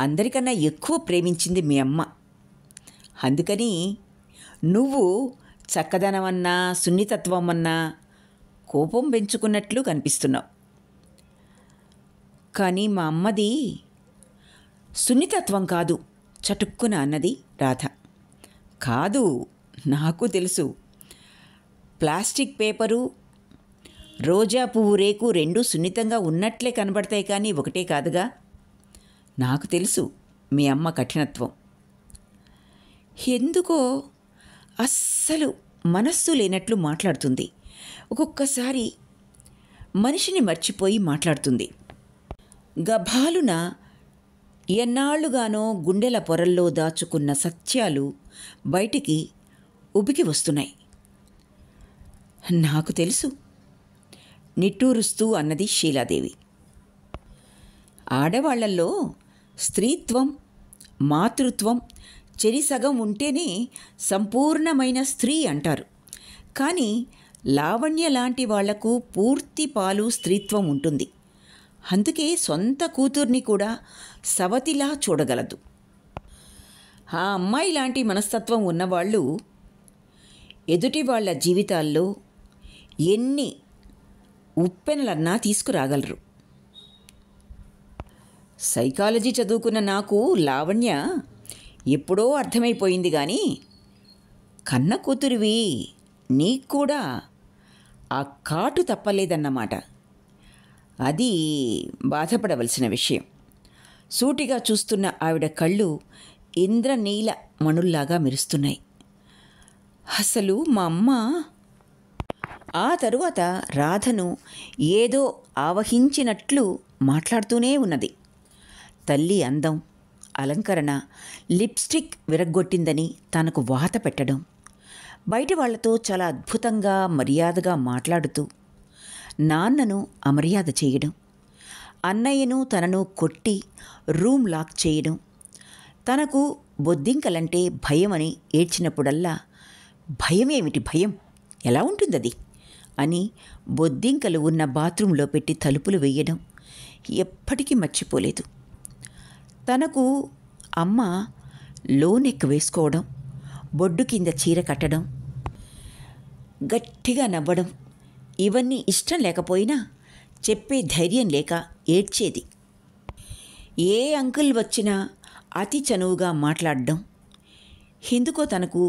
అందరికన్నా ఎక్కువ ప్రేమించింది మీ అమ్మ. అందుకని నువ్వు చక్కదనమన్నా సున్నితత్వమన్నా కోపం పెంచుకున్నట్లు కనిపిస్తున్నావు. కానీ మా అమ్మది సున్నితత్వం కాదు, చటుక్కున అన్నది రాధ. కాదు, నాకు తెలుసు. ప్లాస్టిక్ పేపరు, రోజా పువ్వు రేకు రెండూ సున్నితంగా ఉన్నట్లే కనబడతాయి, కానీ ఒకటే కాదుగా. నాకు తెలుసు మీ అమ్మ కఠినత్వం. ఎందుకో అస్సలు మనస్సు లేనట్లు మాట్లాడుతుంది. ఒక్కొక్కసారి మనిషిని మర్చిపోయి మాట్లాడుతుంది. గభాలున ఎన్నాళ్లుగానో గుండెల పొరల్లో దాచుకున్న సత్యాలు బయటికి ఉబికి వస్తున్నాయి. నాకు తెలుసు, నిట్టూరుస్తూ అన్నది షీలాదేవి. ఆడవాళ్లల్లో స్త్రీత్వం, మాతృత్వం చెరిసగం ఉంటేనే సంపూర్ణమైన స్త్రీ అంటారు. కానీ లావణ్య లాంటి వాళ్లకు పూర్తి పాలు స్త్రీత్వం ఉంటుంది. అందుకే సొంత కూతుర్ని కూడా సవతిలా చూడగలదు. ఆ అమ్మాయి లాంటి మనస్తత్వం ఉన్నవాళ్ళు ఎదుటి వాళ్ళ జీవితాల్లో ఎన్ని ఉప్పెనలన్నా తీసుకురాగలరు. సైకాలజీ చదువుకున్న నాకు లావణ్య ఎప్పుడో అర్థమైపోయింది. కానీ కన్న కూతురివి నీకు కూడా ఆ కాటు తప్పలేదన్నమాట. అది బాధపడవలసిన విషయం. సూటిగా చూస్తున్న ఆవిడ కళ్ళు ఇంద్రనీల మణుల్లాగా మెరుస్తున్నాయి. అసలు మా అమ్మ. ఆ తరువాత రాధను ఏదో ఆవహించినట్లు మాట్లాడుతూనే ఉన్నది. తల్లి అందం, అలంకరణ, లిప్స్టిక్ విరగ్గొట్టిందని తనకు వాత పెట్టడం, బయట వాళ్లతో చాలా అద్భుతంగా మర్యాదగా మాట్లాడుతూ నాన్నను అమర్యాద చేయడం, అన్నయ్యను తనను కొట్టి రూమ్ లాక్ చేయడం, తనకు బొద్దింకలంటే భయమని ఏడ్చినప్పుడల్లా భయమేమిటి భయం, ఎలా ఉంటుందది అని బొద్దింకలు ఉన్న బాత్రూంలో పెట్టి తలుపులు వేయడం ఎప్పటికీ మర్చిపోలేదు. తనకు అమ్మ లోనెక్కు వేసుకోవడం, బొడ్డు కింద చీర కట్టడం, గట్టిగా నవ్వడం ఇవన్నీ ఇష్టం లేకపోయినా చెప్పే ధైర్యం లేక ఏడ్చేది. ఏ అంకుల్ వచ్చినా అతి చనువుగా మాట్లాడడం ఎందుకో తనకు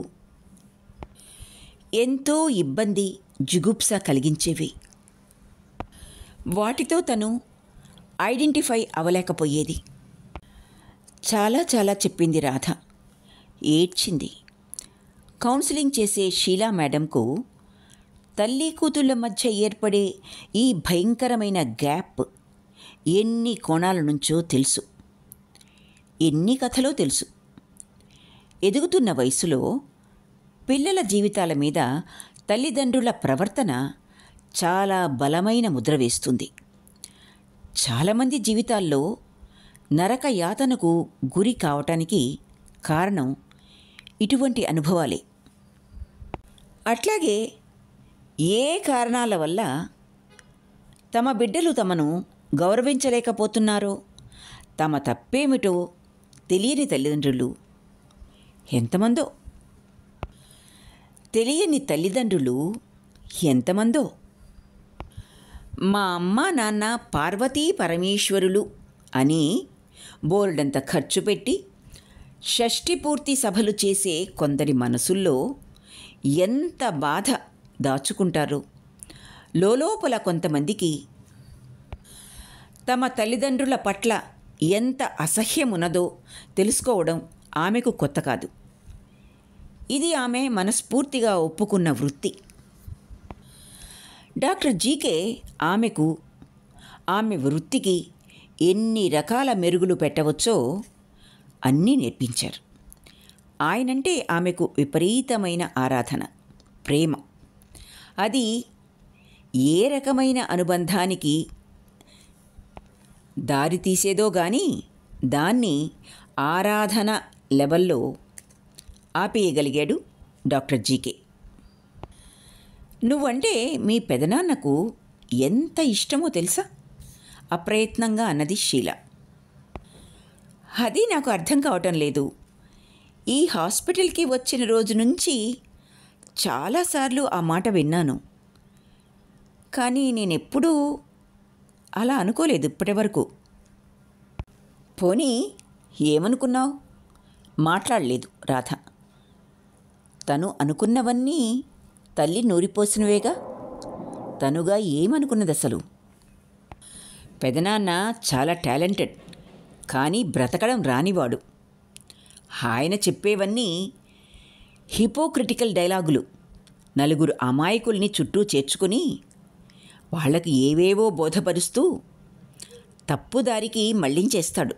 ఎంతో ఇబ్బంది, జుగుప్స కలిగించేవి. వాటితో తను ఐడెంటిఫై అవ్వలేకపోయేది. చాలా చాలా చెప్పింది రాధ, ఏడ్చింది. కౌన్సిలింగ్ చేసే షీలా మేడంకు తల్లి కూతుళ్ళ మధ్య ఏర్పడే ఈ భయంకరమైన గ్యాప్ ఎన్ని కోణాల నుంచో తెలుసు, ఎన్ని కథలో తెలుసు. ఎదుగుతున్న వయసులో పిల్లల జీవితాల మీద తల్లిదండ్రుల ప్రవర్తన చాలా బలమైన ముద్ర వేస్తుంది. చాలామంది జీవితాల్లో నరక యాతనకు గురి కావటానికి కారణం ఇటువంటి అనుభవాలే. అట్లాగే ఏ కారణాల వల్ల తమ బిడ్డలు తమను గౌరవించలేకపోతున్నారో, తమ తప్పేమిటో తెలియని తల్లిదండ్రులు ఎంతమందో, తెలియని తల్లిదండ్రులు ఎంతమందో. మా అమ్మ నాన్న పార్వతీ పరమేశ్వరులు అని బోల్డంత ఖర్చు పెట్టి షష్ఠి పూర్తి సభలు చేసే కొందరి మనసుల్లో ఎంత బాధ దాచుకుంటారో, లోలోపల కొంతమందికి తమ తల్లిదండ్రుల పట్ల ఎంత అసహ్యమున్నదో తెలుసుకోవడం ఆమెకు కొత్త కాదు. ఇది ఆమె మనస్ఫూర్తిగా ఒప్పుకున్న వృత్తి. డాక్టర్ జీకే ఆమెకు ఆమె వృత్తికి ఎన్ని రకాల మెరుగులు పెట్టవచ్చో అన్నీ నేర్పించారు. ఆయనంటే ఆమెకు విపరీతమైన ఆరాధన, ప్రేమ. అది ఏ రకమైన అనుబంధానికి దారి తీసేదో గాని దాన్ని ఆరాధన లెవెల్లో ఆపేయగలిగాడు డాక్టర్ జీకే. నువ్వంటే మీ పెదనాన్నకు ఎంత ఇష్టమో తెలుసా? అప్రయత్నంగా అన్నది షీల. అది నాకు అర్థం కావటం లేదు. ఈ హాస్పిటల్కి వచ్చిన రోజు నుంచి చాలాసార్లు ఆ మాట విన్నాను, కానీ నేనెప్పుడూ అలా అనుకోలేదు ఇప్పటివరకు. పోనీ ఏమనుకున్నావు? మాట్లాడలేదు రాధ. తను అనుకున్నవన్నీ తల్లి నూరిపోసినవేగా. తనుగా ఏమనుకున్నది అసలు? పెదనాన్న చాలా టాలెంటెడ్, కానీ బ్రతకడం రానివాడు. ఆయన చెప్పేవన్నీ హిపోక్రిటికల్ డైలాగులు. నలుగురు అమాయకుల్ని చుట్టూ చేర్చుకుని వాళ్ళకి ఏవేవో బోధపరుస్తూ తప్పుదారికి మళ్లించేస్తాడు.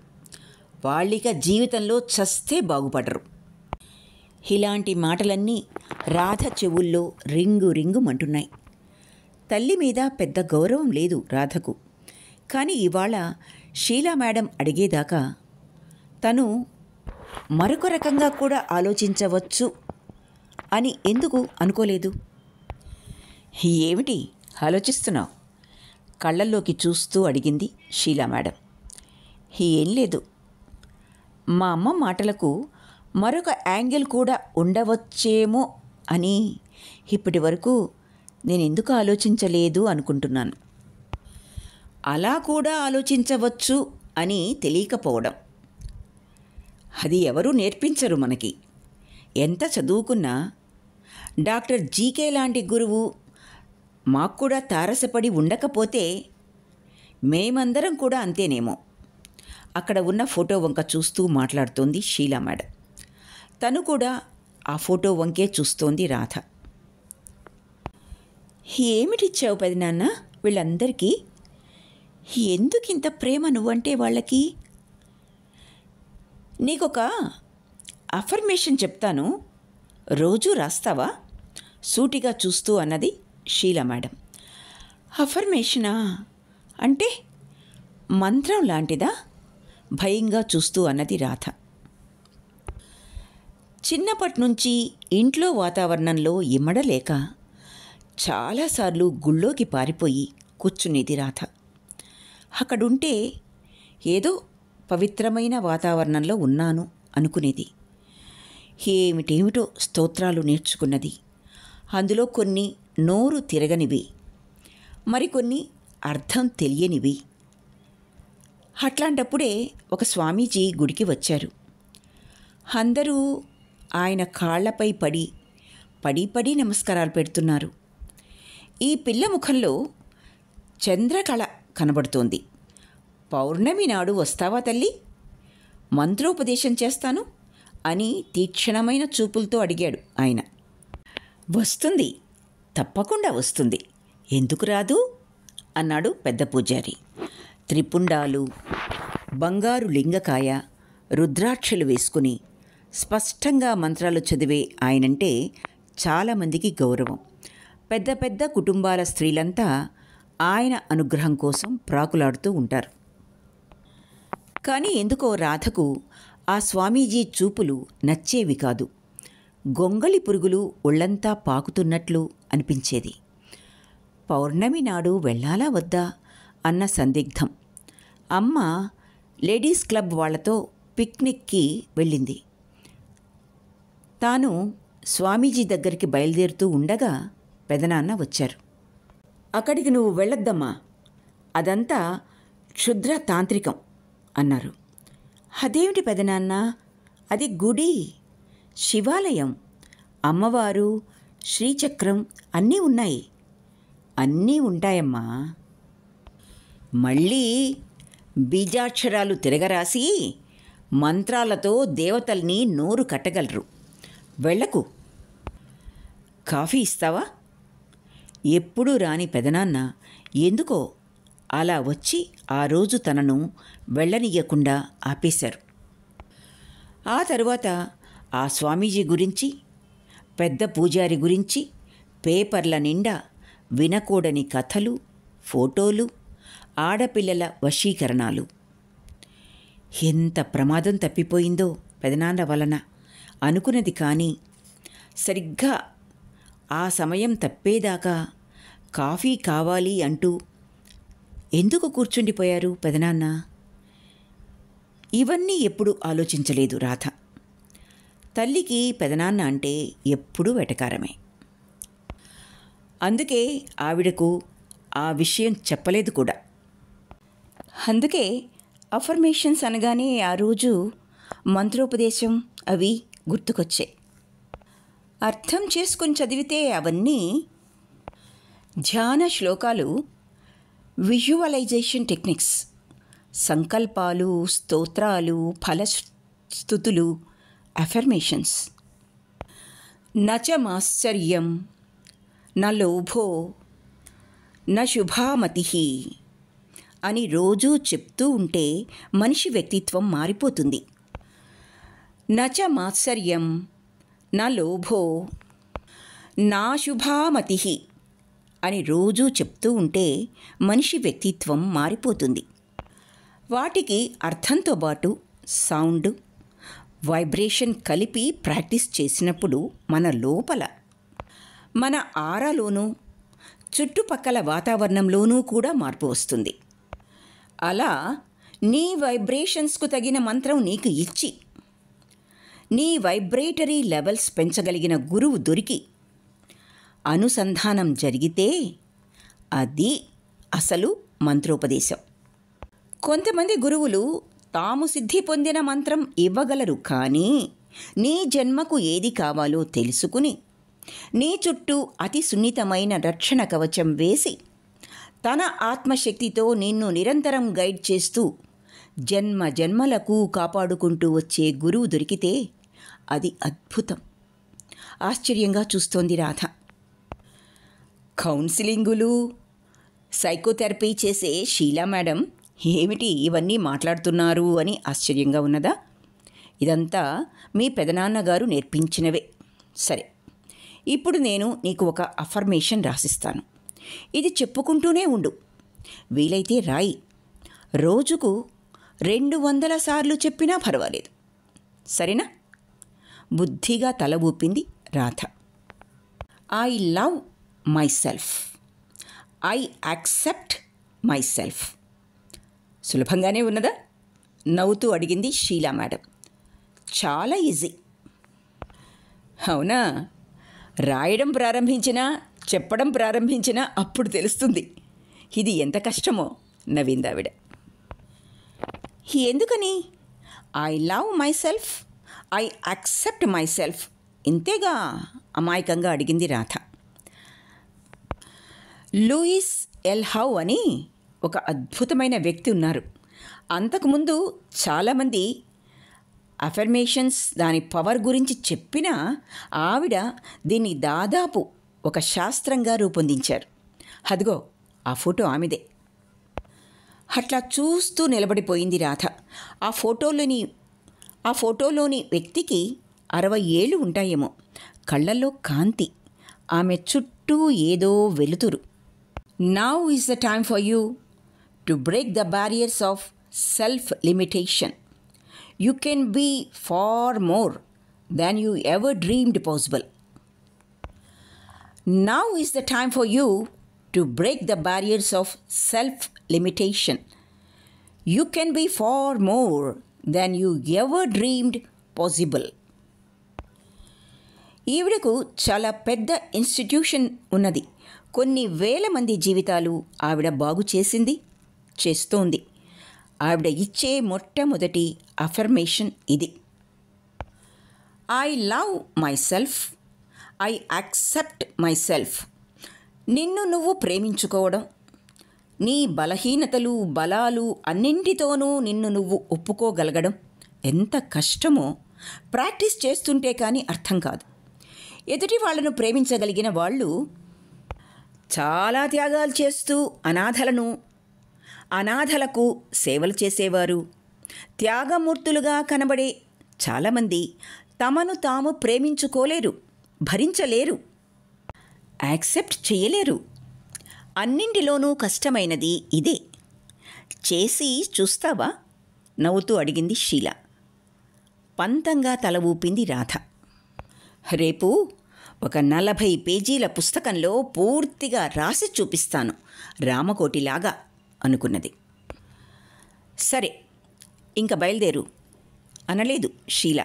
వాళ్ళిక జీవితంలో చస్తే బాగుపడరు. ఇలాంటి మాటలన్నీ రాధ చెవుల్లో రింగు రింగుమంటున్నాయి. తల్లి మీద పెద్ద గౌరవం లేదు రాధకు. కానీ ఇవాళ షీలా మేడం అడిగేదాకా తను మరొక రకంగా కూడా ఆలోచించవచ్చు అని ఎందుకు అనుకోలేదు? ఏమిటి ఆలోచిస్తున్నావు? కళ్ళల్లోకి చూస్తూ అడిగింది షీలా మేడం. ఏం లేదు, మా అమ్మ మాటలకు మరొక యాంగిల్ కూడా ఉండవచ్చేమో అని ఇప్పటి వరకు నేను ఎందుకు ఆలోచించలేదు అనుకుంటున్నాను. అలా కూడా ఆలోచించవచ్చు అని తెలియకపోవడం. అది ఎవరూ నేర్పించరు మనకి. ఎంత చదువుకున్నా డాక్టర్ జీకే లాంటి గురువు మాకు కూడా తారసపడి ఉండకపోతే మేమందరం కూడా అంతేనేమో. అక్కడ ఉన్న ఫోటో వంక చూస్తూ మాట్లాడుతోంది షీలా మేడం. తను కూడా ఆ ఫోటో వంకే చూస్తోంది రాధ. ఏమిటిచ్చావు పెదనాన్న వీళ్ళందరికీ? ఎందుకింత ప్రేమ నువ్వంటే వాళ్ళకి? నీకొక అఫర్మేషన్ చెప్తాను, రోజూ రాస్తావా? సూటిగా చూస్తూ అన్నది షీలా మేడం. అఫర్మేషనా అంటే మంత్రం లాంటిదా? భయంగా చూస్తూ అన్నది రాధ. చిన్నప్పటి నుంచి ఇంట్లో వాతావరణంలో ఇమ్మడలేక చాలాసార్లు గుళ్ళోకి పారిపోయి కూర్చునేది రాధ. అక్కడుంటే ఏదో పవిత్రమైన వాతావరణంలో ఉన్నాను అనుకునేది. ఏమిటేమిటో స్తోత్రాలు నేర్చుకున్నది. అందులో కొన్ని నోరు తిరగనివి, మరికొన్ని అర్థం తెలియనివి. అట్లాంటప్పుడే ఒక స్వామీజీ గుడికి వచ్చారు. అందరూ ఆయన కాళ్లపై పడి పడి పడి నమస్కారాలు పెడుతున్నారు. ఈ పిల్ల ముఖంలో చంద్రకళ కనబడుతోంది. పౌర్ణమి నాడు వస్తావా తల్లి? మంత్రోపదేశం చేస్తాను అని తీక్షణమైన చూపులతో అడిగాడు ఆయన. వస్తుంది, తప్పకుండా వస్తుంది, ఎందుకు రాదు అన్నాడు పెద్ద పూజారి. త్రిపుండాలు, బంగారు లింగకాయ, రుద్రాక్షలు వేసుకుని స్పష్టంగా మంత్రాలు చదివే ఆయనంటే చాలామందికి గౌరవం. పెద్ద పెద్ద కుటుంబాల స్త్రీలంతా ఆయన అనుగ్రహం కోసం ప్రాకులాడుతూ ఉంటారు. కానీ ఎందుకో రాధకు ఆ స్వామీజీ చూపులు నచ్చేవి కాదు. గొంగళి పురుగులు ఒళ్ళంతా పాకుతున్నట్లు అనిపించేది. పౌర్ణమి నాడు వెళ్ళాలా వద్దా అన్న సందిగ్ధం. అమ్మ లేడీస్ క్లబ్ వాళ్లతో పిక్నిక్కి వెళ్ళింది. తాను స్వామీజీ దగ్గరికి బయలుదేరుతూ ఉండగా పెదనాన్న వచ్చారు. అక్కడికి నువ్వు వెళ్ళొద్దమ్మా, అదంతా క్షుద్ర తాంత్రికం అన్నారు. అదేమిటి పెదనాన్న? అది గుడి, శివాలయం, అమ్మవారు, శ్రీచక్రం అన్నీ ఉన్నాయి. అన్నీ ఉంటాయమ్మా. మళ్ళీ బీజాక్షరాలు తిరగరాసి మంత్రాలతో దేవతల్ని నోరు కట్టగలరు. వెళ్ళకు. కాఫీ ఇస్తావా? ఎప్పుడూ రాని పెదనాన్న ఎందుకో అలా వచ్చి ఆ రోజు తనను వెళ్ళనియ్యకుండా ఆపేశారు. ఆ తరువాత ఆ స్వామీజీ గురించి, పెద్ద పూజారి గురించి పేపర్ల నిండా వినకూడని కథలు, ఫోటోలు, ఆడపిల్లల వశీకరణాలు. ఎంత ప్రమాదం తప్పిపోయిందో పెదనాన్న వలన అనుకున్నది. కానీ సరిగ్గా ఆ సమయం తప్పేదాకా కాఫీ కావాలి అంటూ ఎందుకు కూర్చుండిపోయారు పెదనాన్న? ఇవన్నీ ఎప్పుడూ ఆలోచించలేదు రాధ. తల్లికి పెదనాన్న అంటే ఎప్పుడూ వెటకారమే. అందుకే ఆవిడకు ఆ విషయం చెప్పలేదు కూడా. అందుకే అఫర్మేషన్స్ అనగానే ఆ రోజు మంత్రోపదేశం అవి గుర్తుకొచ్చాయి. అర్థం చేసుకుని చదివితే అవన్నీ ధ్యాన శ్లోకాలు, విజువలైజేషన్ టెక్నిక్స్, సంకల్పాలు, స్తోత్రాలు, ఫలస్థుతులు, అఫర్మేషన్స్. నచ మాశ్చర్యం న లోభో న శుభామతి అని రోజూ చెప్తూ ఉంటే మనిషి వ్యక్తిత్వం మారిపోతుంది. నచ మాత్సర్యం నా లోభో నా శుభామతి అని రోజూ చెప్తూ ఉంటే మనిషి వ్యక్తిత్వం మారిపోతుంది. వాటికి అర్థంతో పాటు సౌండ్, వైబ్రేషన్ కలిపి ప్రాక్టీస్ చేసినప్పుడు మన లోపల, మన ఆరాలోనూ చుట్టుపక్కల వాతావరణంలోనూ కూడా మార్పు వస్తుంది. అలా నీ వైబ్రేషన్స్కు తగిన మంత్రం నీకు ఇచ్చి నీ వైబ్రేటరీ లెవెల్స్ పెంచగలిగిన గురువు దొరికి అనుసంధానం జరిగితే అది అసలు మంత్రోపదేశం. కొంతమంది గురువులు తాము సిద్ధి పొందిన మంత్రం ఇవ్వగలరు. కానీ నీ జన్మకు ఏది కావాలో తెలుసుకుని నీ చుట్టూ అతి సున్నితమైన రక్షణ కవచం వేసి తన ఆత్మశక్తితో నిన్ను నిరంతరం గైడ్ చేస్తూ జన్మ జన్మలకు కాపాడుకుంటూ వచ్చే గురువు దొరికితే అది అద్భుతం. ఆశ్చర్యంగా చూస్తోంది రాధ. కౌన్సిలింగులు, సైకోథెరపీ చేసే షీలా మేడం ఏమిటి ఇవన్నీ మాట్లాడుతున్నారు అని ఆశ్చర్యంగా ఉన్నదా? ఇదంతా మీ పెదనాన్నగారు నేర్పించినవే. సరే, ఇప్పుడు నేను నీకు ఒక అఫర్మేషన్ రాసిస్తాను. ఇది చెప్పుకుంటూనే ఉండు. వీలైతే రాయి. రోజుకు 200 సార్లు చెప్పినా పర్వాలేదు. సరేనా? బుద్ధిగా తల ఊపింది Radha. I love myself. I accept my self. సులభంగానే ఉన్నదా? నవ్వుతూ అడిగింది షీలా మేడం. చాలా ఈజీ. అవునా? రాయడం ప్రారంభించినా, చెప్పడం ప్రారంభించినా అప్పుడు తెలుస్తుంది ఇది ఎంత కష్టమో, నవ్విందావిడ. ఎందుకని? I love myself, I accept myself. ఇంతేగా? అమాయకంగా అడిగింది రాధ. లూయిస్ ఎల్ హౌ అని ఒక అద్భుతమైన వ్యక్తి ఉన్నారు. అంతకుముందు చాలామంది అఫర్మేషన్స్, దాని పవర్ గురించి చెప్పినా ఆవిడ దీన్ని దాదాపు ఒక శాస్త్రంగా రూపొందించారు. అదిగో ఆ ఫోటో ఆమెదే. అట్లా చూస్తూ నిలబడిపోయింది రాధ. ఆ ఫోటోలోని వ్యక్తికి 60 ఏళ్ళు ఉంటాయేమో. కళ్ళల్లో కాంతి, ఆమె చుట్టూ ఏదో వెలుతురు. Now is the time for you to break the barriers of self limitation. You can be far more than you ever dreamed possible. Now is the time for you to break the barriers of self limitation. You can be far more than you ever dreamed possible. ఈవిడకు చాలా పెద్ద institution ఉన్నది. కొన్ని వేల మంది జీవితాలు ఆవిడ బాగు చేసింది, చేస్తోంది. ఆవిడ ఇచ్చే మొట్టమొదటి అఫర్మేషన్ ఇది. I love myself, I accept my self. నిన్ను నువ్వు ప్రేమించుకోవడం, నీ బలహీనతలు బలాలు అన్నింటితోనూ నిన్ను నువ్వు ఒప్పుకోగలగడం ఎంత కష్టమో ప్రాక్టీస్ చేస్తుంటే కానీ అర్థం కాదు. ఎదుటి వాళ్ళను ప్రేమించగలిగిన వాళ్ళు చాలా త్యాగాలు చేస్తూ అనాథలకు సేవలు చేసేవారు. త్యాగమూర్తులుగా కనబడే చాలామంది తమను తాము ప్రేమించుకోలేరు, భరించలేరు, యాక్సెప్ట్ చేయలేరు. అన్నింటిలోనూ కష్టమైనది ఇదే. చేసి చూస్తావా? నవ్వుతూ అడిగింది షీల. పంతంగా తల ఊపింది రాధ. రేపు ఒక 40 పేజీల పుస్తకంలో పూర్తిగా రాసి చూపిస్తాను, రామకోటిలాగా అనుకున్నది. సరే, ఇంక బయలుదేరు అనలేదు షీల.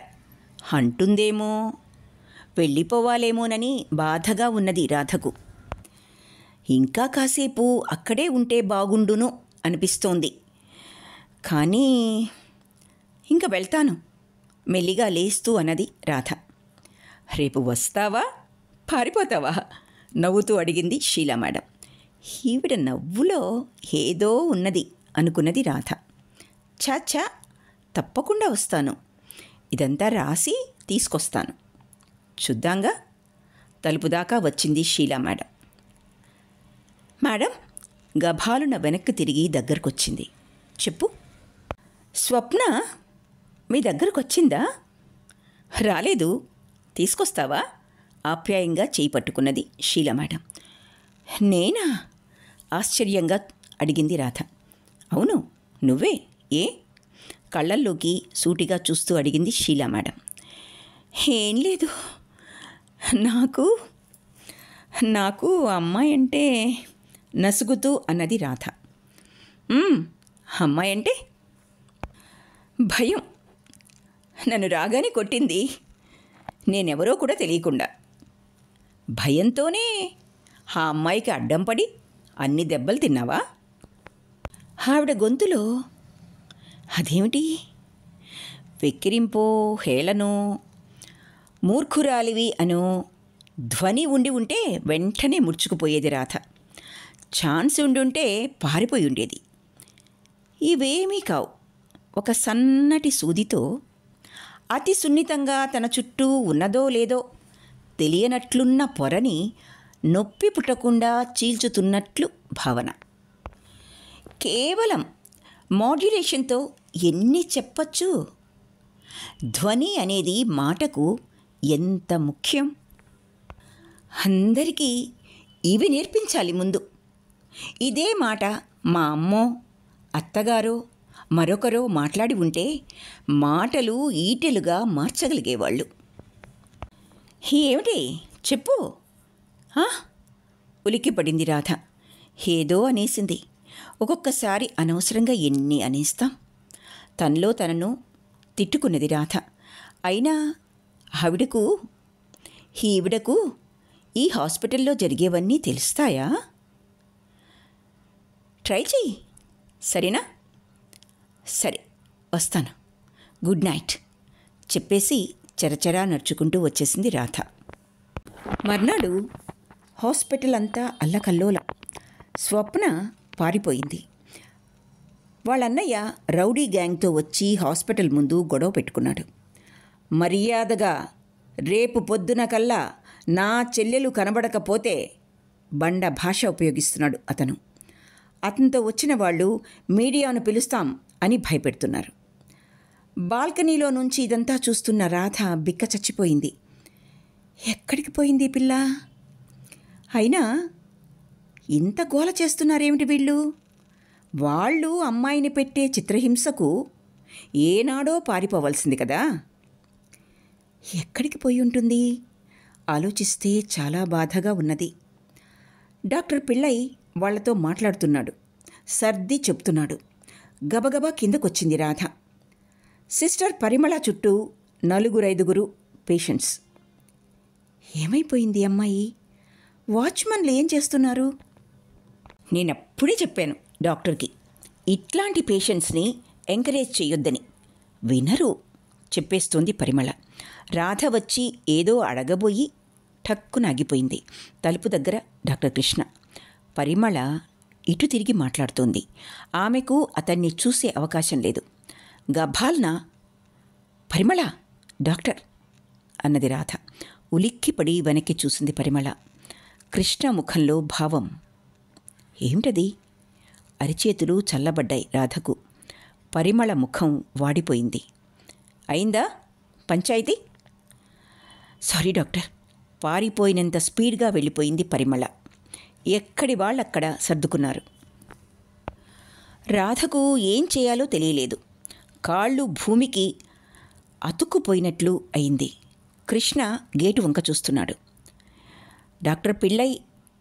అంటుందేమో, వెళ్ళిపోవాలేమోనని బాధగా ఉన్నది రాధకు. ఇంకా కాసేపు అక్కడే ఉంటే బాగుండును అనిపిస్తోంది. కానీ ఇంక వెళ్తాను మెల్లిగా లేస్తూ అన్నది రాధ. రేపు వస్తావా, పారిపోతావా? నవ్వుతూ అడిగింది షీలా మేడం. ఈవిడ నవ్వులో ఏదో ఉన్నది అనుకున్నది రాధ. చాచా, తప్పకుండా వస్తాను. ఇదంతా రాసి తీసుకొస్తాను. చూద్దాంగా. తలుపు దాకా వచ్చింది షీలా మేడం. మేడం గభాలున వెనక్కి తిరిగి దగ్గరకొచ్చింది. చెప్పు. స్వప్న మీ దగ్గరకొచ్చిందా? రాలేదు, తీసుకొస్తావా? ఆప్యాయంగా చేయి పట్టుకున్నది షీలా మేడం. నేనా? ఆశ్చర్యంగా అడిగింది రాధ. అవును, నువ్వే. ఏ? కళ్ళల్లోకి సూటిగా చూస్తూ అడిగింది షీలా మేడం. ఏం లేదు, నాకు అమ్మాయి అంటే నసుగుతూ అన్నది రాధ. అమ్మాయి అంటే భయం. నన్ను రాగానే కొట్టింది, నేనెవరో కూడా తెలియకుండా. భయంతోనే ఆ అమ్మాయికి అడ్డం పడి అన్ని దెబ్బలు తిన్నావా? ఆవిడ గొంతులో అదేమిటి వెక్కిరింపో, హేళనో, మూర్ఖురాలివి అనో ధ్వని ఉంటే వెంటనే ముడుచుకుపోయేది రాధ. ఛాన్స్ ఉండుంటే పారిపోయి ఉండేది. ఇవేమీ కావు. ఒక సన్నటి సూదితో అతి సున్నితంగా తన చుట్టూ ఉన్నదో లేదో తెలియనట్లున్న పొరని నొప్పి పుట్టకుండా చీల్చుతున్నట్లు భావన. కేవలం మాడ్యులేషన్తో ఎన్ని చెప్పచ్చు? ధ్వని అనేది మాటకు ఎంత ముఖ్యం! అందరికీ ఇవి నేర్పించాలి ముందు. ఇదే మాట మా అమ్మో, అత్తగారో, మరొకరో మాట్లాడి ఉంటే మాటలు ఈటెలుగా మార్చగలిగేవాళ్ళు. ఏమిటి చెప్పు. ఉలిక్కిపడింది రాధ. ఏదో అనేసింది. ఒక్కొక్కసారి అనవసరంగా ఎన్ని అనేస్తాం. తనలో తనను తిట్టుకున్నది రాధ. అయినా ఈవిడకు ఈ హాస్పిటల్లో జరిగేవన్నీ తెలుస్తాయా? ట్రై చెయ్యి, సరేనా? సరే, వస్తాను. గుడ్ నైట్ చెప్పేసి చరచరా నడుచుకుంటూ వచ్చేసింది రాధ. మర్నాడు హాస్పిటల్ అంతా అల్లకల్లోలం. స్వప్న పారిపోయింది. వాళ్ళన్నయ్య రౌడీ గ్యాంగ్తో వచ్చి హాస్పిటల్ ముందు గొడవ పెట్టుకున్నాడు. మర్యాదగా రేపు పొద్దున కల్లా నా చెల్లెలు కనబడకపోతే బండ భాష ఉపయోగిస్తున్నాడు అతను. అతనితో వచ్చిన వాళ్ళు మీడియాను పిలుస్తాం అని భయపెడుతున్నారు. బాల్కనీలో నుంచి ఇదంతా చూస్తున్న రాధ బిక్క చచ్చిపోయింది. ఎక్కడికి పోయింది పిల్ల? అయినా ఇంత గోల చేస్తున్నారేమిటి వీళ్ళు? వాళ్ళు అమ్మాయిని పెట్టే చిత్రహింసకు ఏనాడో పారిపోవలసింది కదా. ఎక్కడికి పోయి ఉంటుంది? ఆలోచిస్తే చాలా బాధగా ఉన్నది. డాక్టర్ పిళ్ళై వాళ్లతో మాట్లాడుతున్నాడు. సర్ది చెప్తున్నాడు. గబగబా కిందకొచ్చింది రాధ. సిస్టర్ పరిమళ చుట్టూ 4-5 పేషెంట్స్. ఏమైపోయింది అమ్మాయి? వాచ్మన్లు ఏం చేస్తున్నారు? నేనప్పుడే చెప్పాను డాక్టర్కి, ఇట్లాంటి పేషెంట్స్ని ఎంకరేజ్ చేయొద్దని. వినరు చెప్పేస్తోంది పరిమళ. రాధ వచ్చి ఏదో అడగబోయి ఠక్కున ఆగిపోయింది. తలుపు దగ్గర డాక్టర్ కృష్ణ. పరిమళ ఇటు తిరిగి మాట్లాడుతోంది. ఆమెకు అతన్ని చూసే అవకాశం లేదు. గభాల్న పరిమళ, డాక్టర్ అన్నది రాధ. ఉలిక్కిపడి వెనక్కి చూసింది పరిమళ. కృష్ణ ముఖంలో భావం. ఏమిటది? అరిచేతులు చల్లబడ్డాయి రాధకు. పరిమళ ముఖం వాడిపోయింది. అయిందా పంచాయితీ? Sorry doctor. పారిపోయినంత స్పీడ్గా వెళ్ళిపోయింది పరిమళ. ఎక్కడి వాళ్ళక్కడ సర్దుకున్నారు. రాధకు ఏం చేయాలో తెలియలేదు. కాళ్ళు భూమికి అతుక్కుపోయినట్లు అయింది. కృష్ణ గేటు వంక చూస్తున్నాడు. డాక్టర్ పిళ్ళై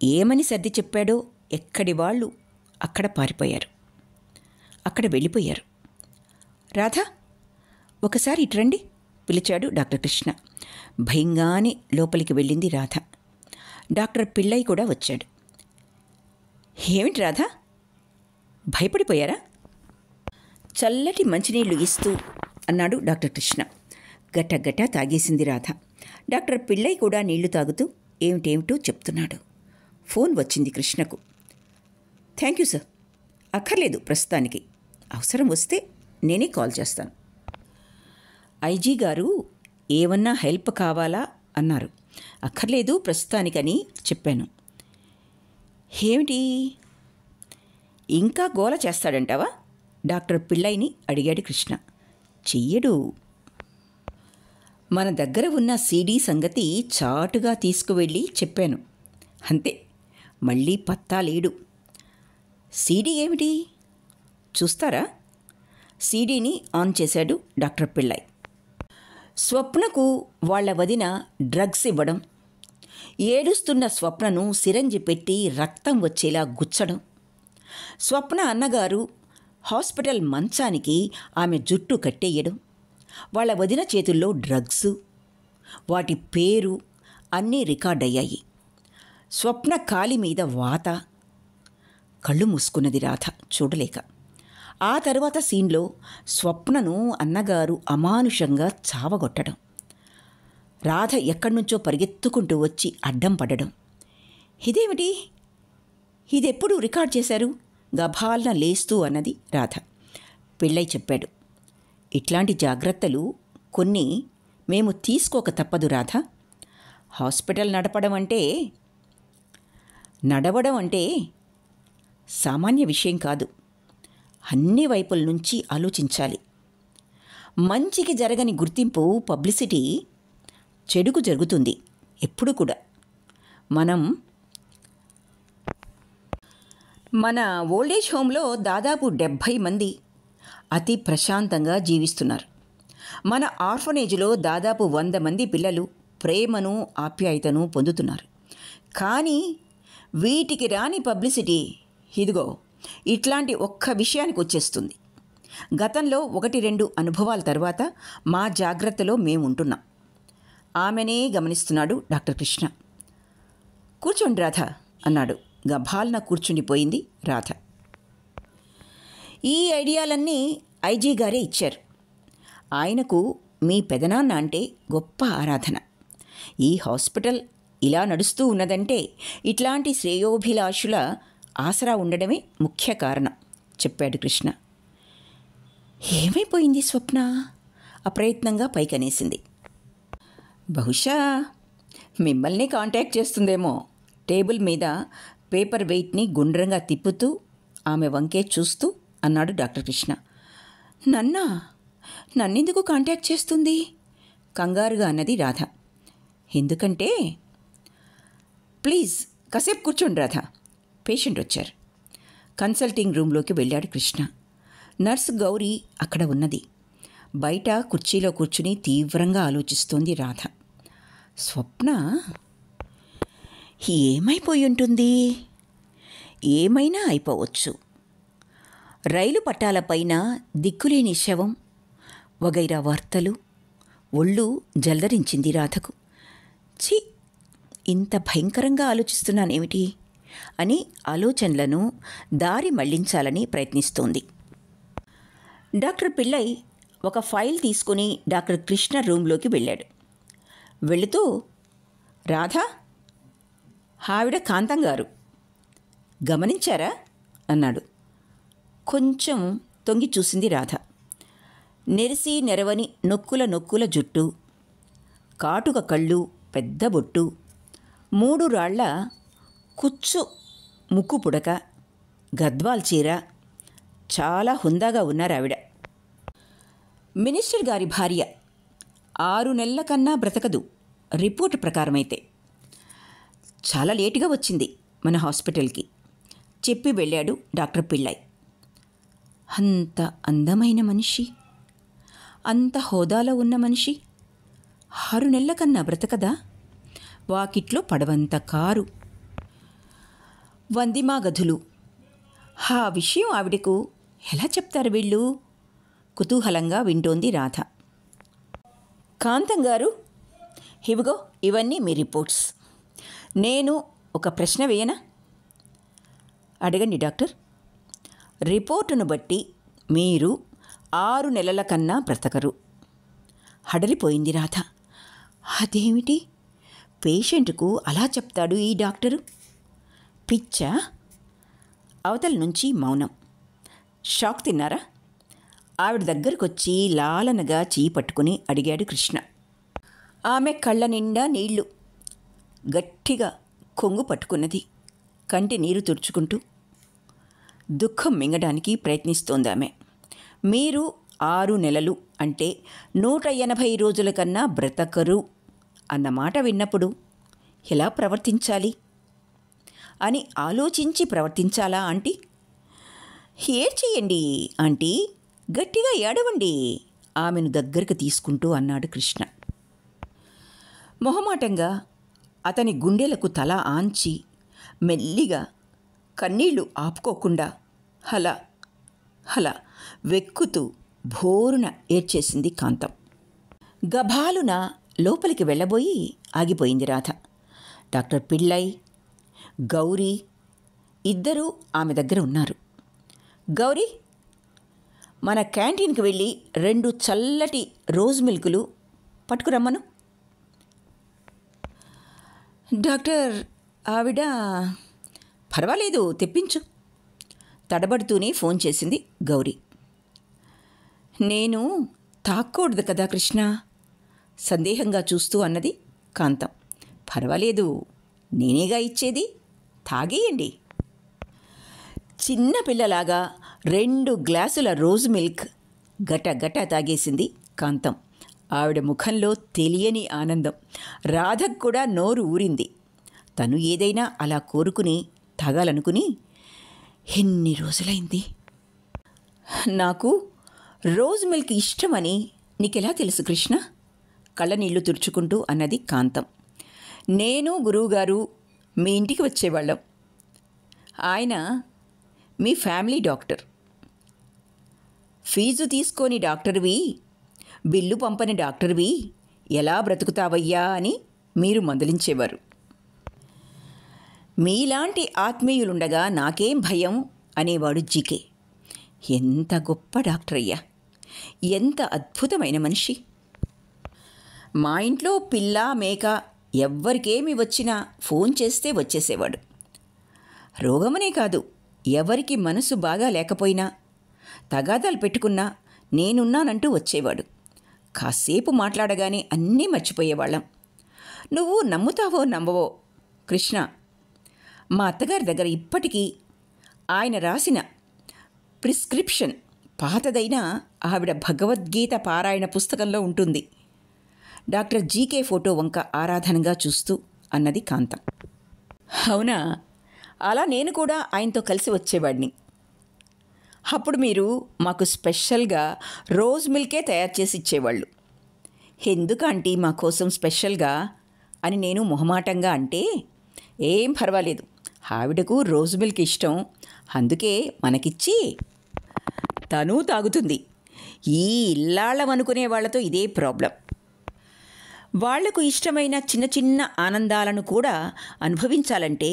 ఏమని సర్ది చెప్పాడో ఎక్కడి వాళ్ళు అక్కడ పారిపోయారు, అక్కడ వెళ్ళిపోయారు. రాధ, ఒకసారి ఇట్రండి పిలిచాడు డాక్టర్ కృష్ణ. భయంగానే లోపలికి వెళ్ళింది రాధ. డాక్టర్ పిళ్ళై కూడా వచ్చాడు. ఏమిటి రాధ, భయపడిపోయారా? చల్లటి మంచినీళ్లు ఇస్తూ అన్నాడు డాక్టర్ కృష్ణ. గటగట తాగేసింది రాధ. డాక్టర్ పిళ్ళై కూడా నీళ్లు తాగుతూ ఏమిటేమిటో చెప్తున్నాడు. ఫోన్ వచ్చింది కృష్ణకు. Thank you sir. అక్కర్లేదు ప్రస్తుతానికి. అవసరం వస్తే నేనే కాల్ చేస్తాను. ఐజీ గారు ఏమన్నా హెల్ప్ కావాలా అన్నారు. అక్కర్లేదు ప్రస్తుతానికని చెప్పాను. ఏమిటి ఇంకా గోల చేస్తాడంటావా? డాక్టర్ పిళ్ళైని అడిగాడు కృష్ణ. చెయ్యడు. మన దగ్గర ఉన్న సీడీ సంగతి చాటుగా తీసుకువెళ్ళి చెప్పాను. అంతే, మళ్ళీ పత్తా లేడు. సీడీ ఏమిటి చూస్తారా? సీడీని ఆన్ చేశాడు డాక్టర్ పిళ్ళై. స్వప్నకు వాళ్ళ వదిన డ్రగ్స్ ఇవ్వడం, ఏడుస్తున్న స్వప్నను సిరంజి పెట్టి రక్తం వచ్చేలా గుచ్చడం, స్వప్న అన్నగారు హాస్పిటల్ మంచానికి ఆమె జుట్టు కట్టేయడం, వాళ్ళ వదిన చేతుల్లో డ్రగ్స్, వాటి పేరు అన్నీ రికార్డయ్యాయి. స్వప్న కాలి మీద వాత. కళ్ళు మూసుకున్నది రాధ చూడలేక. ఆ తర్వాత సీన్లో స్వప్నను అన్నగారు అమానుషంగా చావగొట్టడం, రాధ ఎక్కడ్నుంచో పరిగెత్తుకుంటూ వచ్చి అడ్డం పడడం. ఇదేమిటి, ఇదెప్పుడు రికార్డ్ చేశారు? గభాల్న లేస్తూ అన్నది రాధ. పిళ్ళై చెప్పాడు. ఇట్లాంటి జాగ్రత్తలు కొన్ని మేము తీసుకోక తప్పదు రాధ. హాస్పిటల్ నడవడం అంటే సామాన్య విషయం కాదు. అన్ని వైపుల నుంచి ఆలోచించాలి. మంచికి జరగని గుర్తింపు, పబ్లిసిటీ చెడుకు జరుగుతుంది ఎప్పుడు కూడా. మన ఓల్డేజ్ హోమ్లో దాదాపు 70 మంది అతి ప్రశాంతంగా జీవిస్తున్నారు. మన ఆర్ఫనేజ్లో దాదాపు 100 మంది పిల్లలు ప్రేమను ఆప్యాయతను పొందుతున్నారు. కానీ వీటికి రాని పబ్లిసిటీ ఇదిగో ఇట్లాంటి ఒక్క విషయానికి వచ్చేస్తుంది. గతంలో 1-2 అనుభవాల తర్వాత మా జాగ్రత్తలో మేముంటున్నాం. ఆమెనే గమనిస్తున్నాడు డాక్టర్ కృష్ణ. కూర్చోండి రాధ అన్నాడు. గభాల్న కూర్చుండిపోయింది రాధ. ఈ ఐడియాలన్నీ ఐజీ గారే ఇచ్చారు. ఆయనకు మీ పెదనాన్న అంటే గొప్ప ఆరాధన. ఈ హాస్పిటల్ ఇలా నడుస్తూ ఉన్నదంటే ఇట్లాంటి శ్రేయోభిలాషుల ఆసరా ఉండడమే ముఖ్య కారణం చెప్పాడు కృష్ణ. ఏమైపోయింది స్వప్న? అప్రయత్నంగా పైకనేసింది. బహుశా మిమ్మల్ని కాంటాక్ట్ చేస్తుందేమో. టేబుల్ మీద పేపర్ వెయిట్ని గుండ్రంగా తిప్పుతూ ఆమె వంకే చూస్తూ అన్నాడు డాక్టర్ కృష్ణ. నన్నెందుకు కాంటాక్ట్ చేస్తుంది? కంగారుగా అన్నది రాధ. ఎందుకంటే ప్లీజ్ కాసేపు కూర్చోండి రాధ. పేషెంట్ వచ్చారు. కన్సల్టింగ్ రూమ్లోకి వెళ్ళాడు కృష్ణ. నర్సు గౌరీ అక్కడ ఉన్నది. బయట కుర్చీలో కూర్చుని తీవ్రంగా ఆలోచిస్తోంది రాధ. స్వప్న ఏమైపోయి ఉంటుంది? ఏమైనా అయిపోవచ్చు. రైలు పట్టాలపైన దిక్కులేని శవం వగైరా వార్తలు. ఒళ్ళు జల్దరించింది రాధకు. ఛీ, ఇంత భయంకరంగా ఆలోచిస్తున్నానేమిటి అని ఆలోచనలను దారి మళ్లించాలని ప్రయత్నిస్తోంది. డాక్టర్ పిళ్ళై ఒక ఫైల్ తీసుకుని డాక్టర్ కృష్ణ రూంలోకి వెళ్ళాడు. వెళుతూ, రాధా, ఆవిడ కాంతం గారు, గమనించారా అన్నాడు. కొంచెం తొంగి చూసింది రాధ. నెరిసి నెరవని నొక్కుల జుట్టు, కాటుక కళ్ళు, పెద్ద బొట్టు, 3 రాళ్ల కుచ్చు ముక్కు పుడక, గద్వాల్ చీర, చాలా హుందాగా ఉన్నారావిడ. మినిస్టర్ గారి భార్య. 6 నెలల కన్నా బ్రతకదు రిపోర్ట్ ప్రకారమైతే. చాలా లేటుగా వచ్చింది మన హాస్పిటల్కి చెప్పి వెళ్ళాడు డాక్టర్ పిళ్ళై. అంత అందమైన మనిషి, అంత హోదాలో ఉన్న మనిషి 6 నెలల కన్నా బ్రతకదా? వాకిట్లో పడవంత కారు, వందిమా గదులు. ఆ విషయం ఆవిడకు ఎలా చెప్తారు వీళ్ళు? కుతూహలంగా వింటోంది రాధ. కాంతం గారు, ఇవిగో ఇవన్నీ మీ రిపోర్ట్స్. నేను ఒక ప్రశ్న వేయనా? అడగండి డాక్టర్. రిపోర్టును బట్టి మీరు 6 నెలల కన్నా బ్రతకరు. హడలిపోయింది రాధ. అదేమిటి, పేషెంట్కు అలా చెప్తాడు ఈ డాక్టరు? పిచ్చా? అవతల నుంచి మౌనం. షాక్ తిన్నారా? ఆవిడ దగ్గరకొచ్చి లాలనగా చేయి పట్టుకుని అడిగాడు కృష్ణ. ఆమె కళ్ళ నిండా నీళ్లు. గట్టిగా కొంగు పట్టుకున్నది. కంటి నీరు తుడుచుకుంటూ దుఃఖం మింగడానికి ప్రయత్నిస్తోందామె. మీరు 6 నెలలు అంటే 180 రోజుల కన్నా బ్రతకరు అన్నమాట విన్నప్పుడు ఎలా ప్రవర్తించాలి అని ఆలోచించి ప్రవర్తించాలా ఆంటీ? ఏడ్చేయండి ఆంటీ, గట్టిగా ఏడవండి ఆమెను దగ్గరకు తీసుకుంటూ అన్నాడు కృష్ణ. మొహమాటంగా అతని గుండెలకు తల ఆంచి మెల్లిగా కన్నీళ్లు ఆపుకోకుండా హలా హలా వెక్కుతూ భోరున ఏడ్చేసింది కాంతం. గభాలున లోపలికి వెళ్ళబోయి ఆగిపోయింది రాధ. డాక్టర్ పిళ్ళై, గౌరీ ఇద్దరూ ఆమె దగ్గర ఉన్నారు. గౌరీ, మన క్యాంటీన్కి వెళ్ళి 2 చల్లటి రోజ్ మిల్కులు పట్టుకురమ్మను. డాక్టర్, ఆవిడ పర్వాలేదు, తెప్పించు. తడబడుతూనే ఫోన్ చేసింది గౌరీ. నేను తాక్కూడదు కదా కృష్ణ, సందేహంగా చూస్తూ అన్నది కాంతం. పర్వాలేదు, నేనేగా ఇచ్చేది, తాగేయండి. చిన్న పిల్లలాగా 2 గ్లాసుల రోజ్ మిల్క్ గట తాగేసింది కాంతం. ఆవిడ ముఖంలో తెలియని ఆనందం. రాధకు కూడా నోరు ఊరింది. తను ఏదైనా అలా కోరుకుని తాగాలనుకుని ఎన్ని రోజులైంది. నాకు రోజ్ మిల్క్ ఇష్టమని నీకెలా తెలుసు కృష్ణ? కళ్ళనీళ్లు తుడుచుకుంటూ అన్నది కాంతం. నేను గురువుగారు మీ ఇంటికి వచ్చేవాళ్ళం. ఆయన మీ ఫ్యామిలీ డాక్టర్. ఫీజు తీసుకొని డాక్టర్వి, బిల్లు పంపని డాక్టర్వి ఎలా బ్రతుకుతావయ్యా అని మీరు మందలించేవారు. మీలాంటి ఆత్మీయులుండగా నాకేం భయం అనేవాడు జీకే. ఎంత గొప్ప డాక్టర్ అయ్యా, ఎంత అద్భుతమైన మనిషి. మా ఇంట్లో పిల్ల మేక ఎవ్వరికేమి వచ్చినా ఫోన్ చేస్తే వచ్చేసేవాడు. రోగమనే కాదు, ఎవరికి మనసు బాగా లేకపోయినా, తగాదాలు పెట్టుకున్నా నేనున్నానంటూ వచ్చేవాడు. కాసేపు మాట్లాడగానే అన్నీ మర్చిపోయేవాళ్ళం. నువ్వు నమ్ముతావో నమ్మవో కృష్ణ, మా అత్తగారి దగ్గర ఇప్పటికీ ఆయన రాసిన ప్రిస్క్రిప్షన్ పాతదైన ఆవిడ భగవద్గీత పారాయణ పుస్తకంలో ఉంటుంది. డాక్టర్ జీకే ఫోటో వంక ఆరాధనగా చూస్తూ అన్నది కాంతం. అవునా, అలా నేను కూడా ఆయనతో కలిసి వచ్చేవాడిని. అప్పుడు మీరు మాకు స్పెషల్గా రోజ్ మిల్కే తయారు చేసి ఇచ్చేవాళ్ళు. ఎందుకంటే మా కోసం స్పెషల్గా అని నేను మొహమాటంగా అంటే, ఏం పర్వాలేదు, ఆవిడకు రోజ్ మిల్క్ ఇష్టం, అందుకే మనకిచ్చి తను తాగుతుంది. ఈ ఇల్లాళ్ళం అనుకునే వాళ్లతో ఇదే ప్రాబ్లం. వాళ్లకు ఇష్టమైన చిన్న చిన్న ఆనందాలను కూడా అనుభవించాలంటే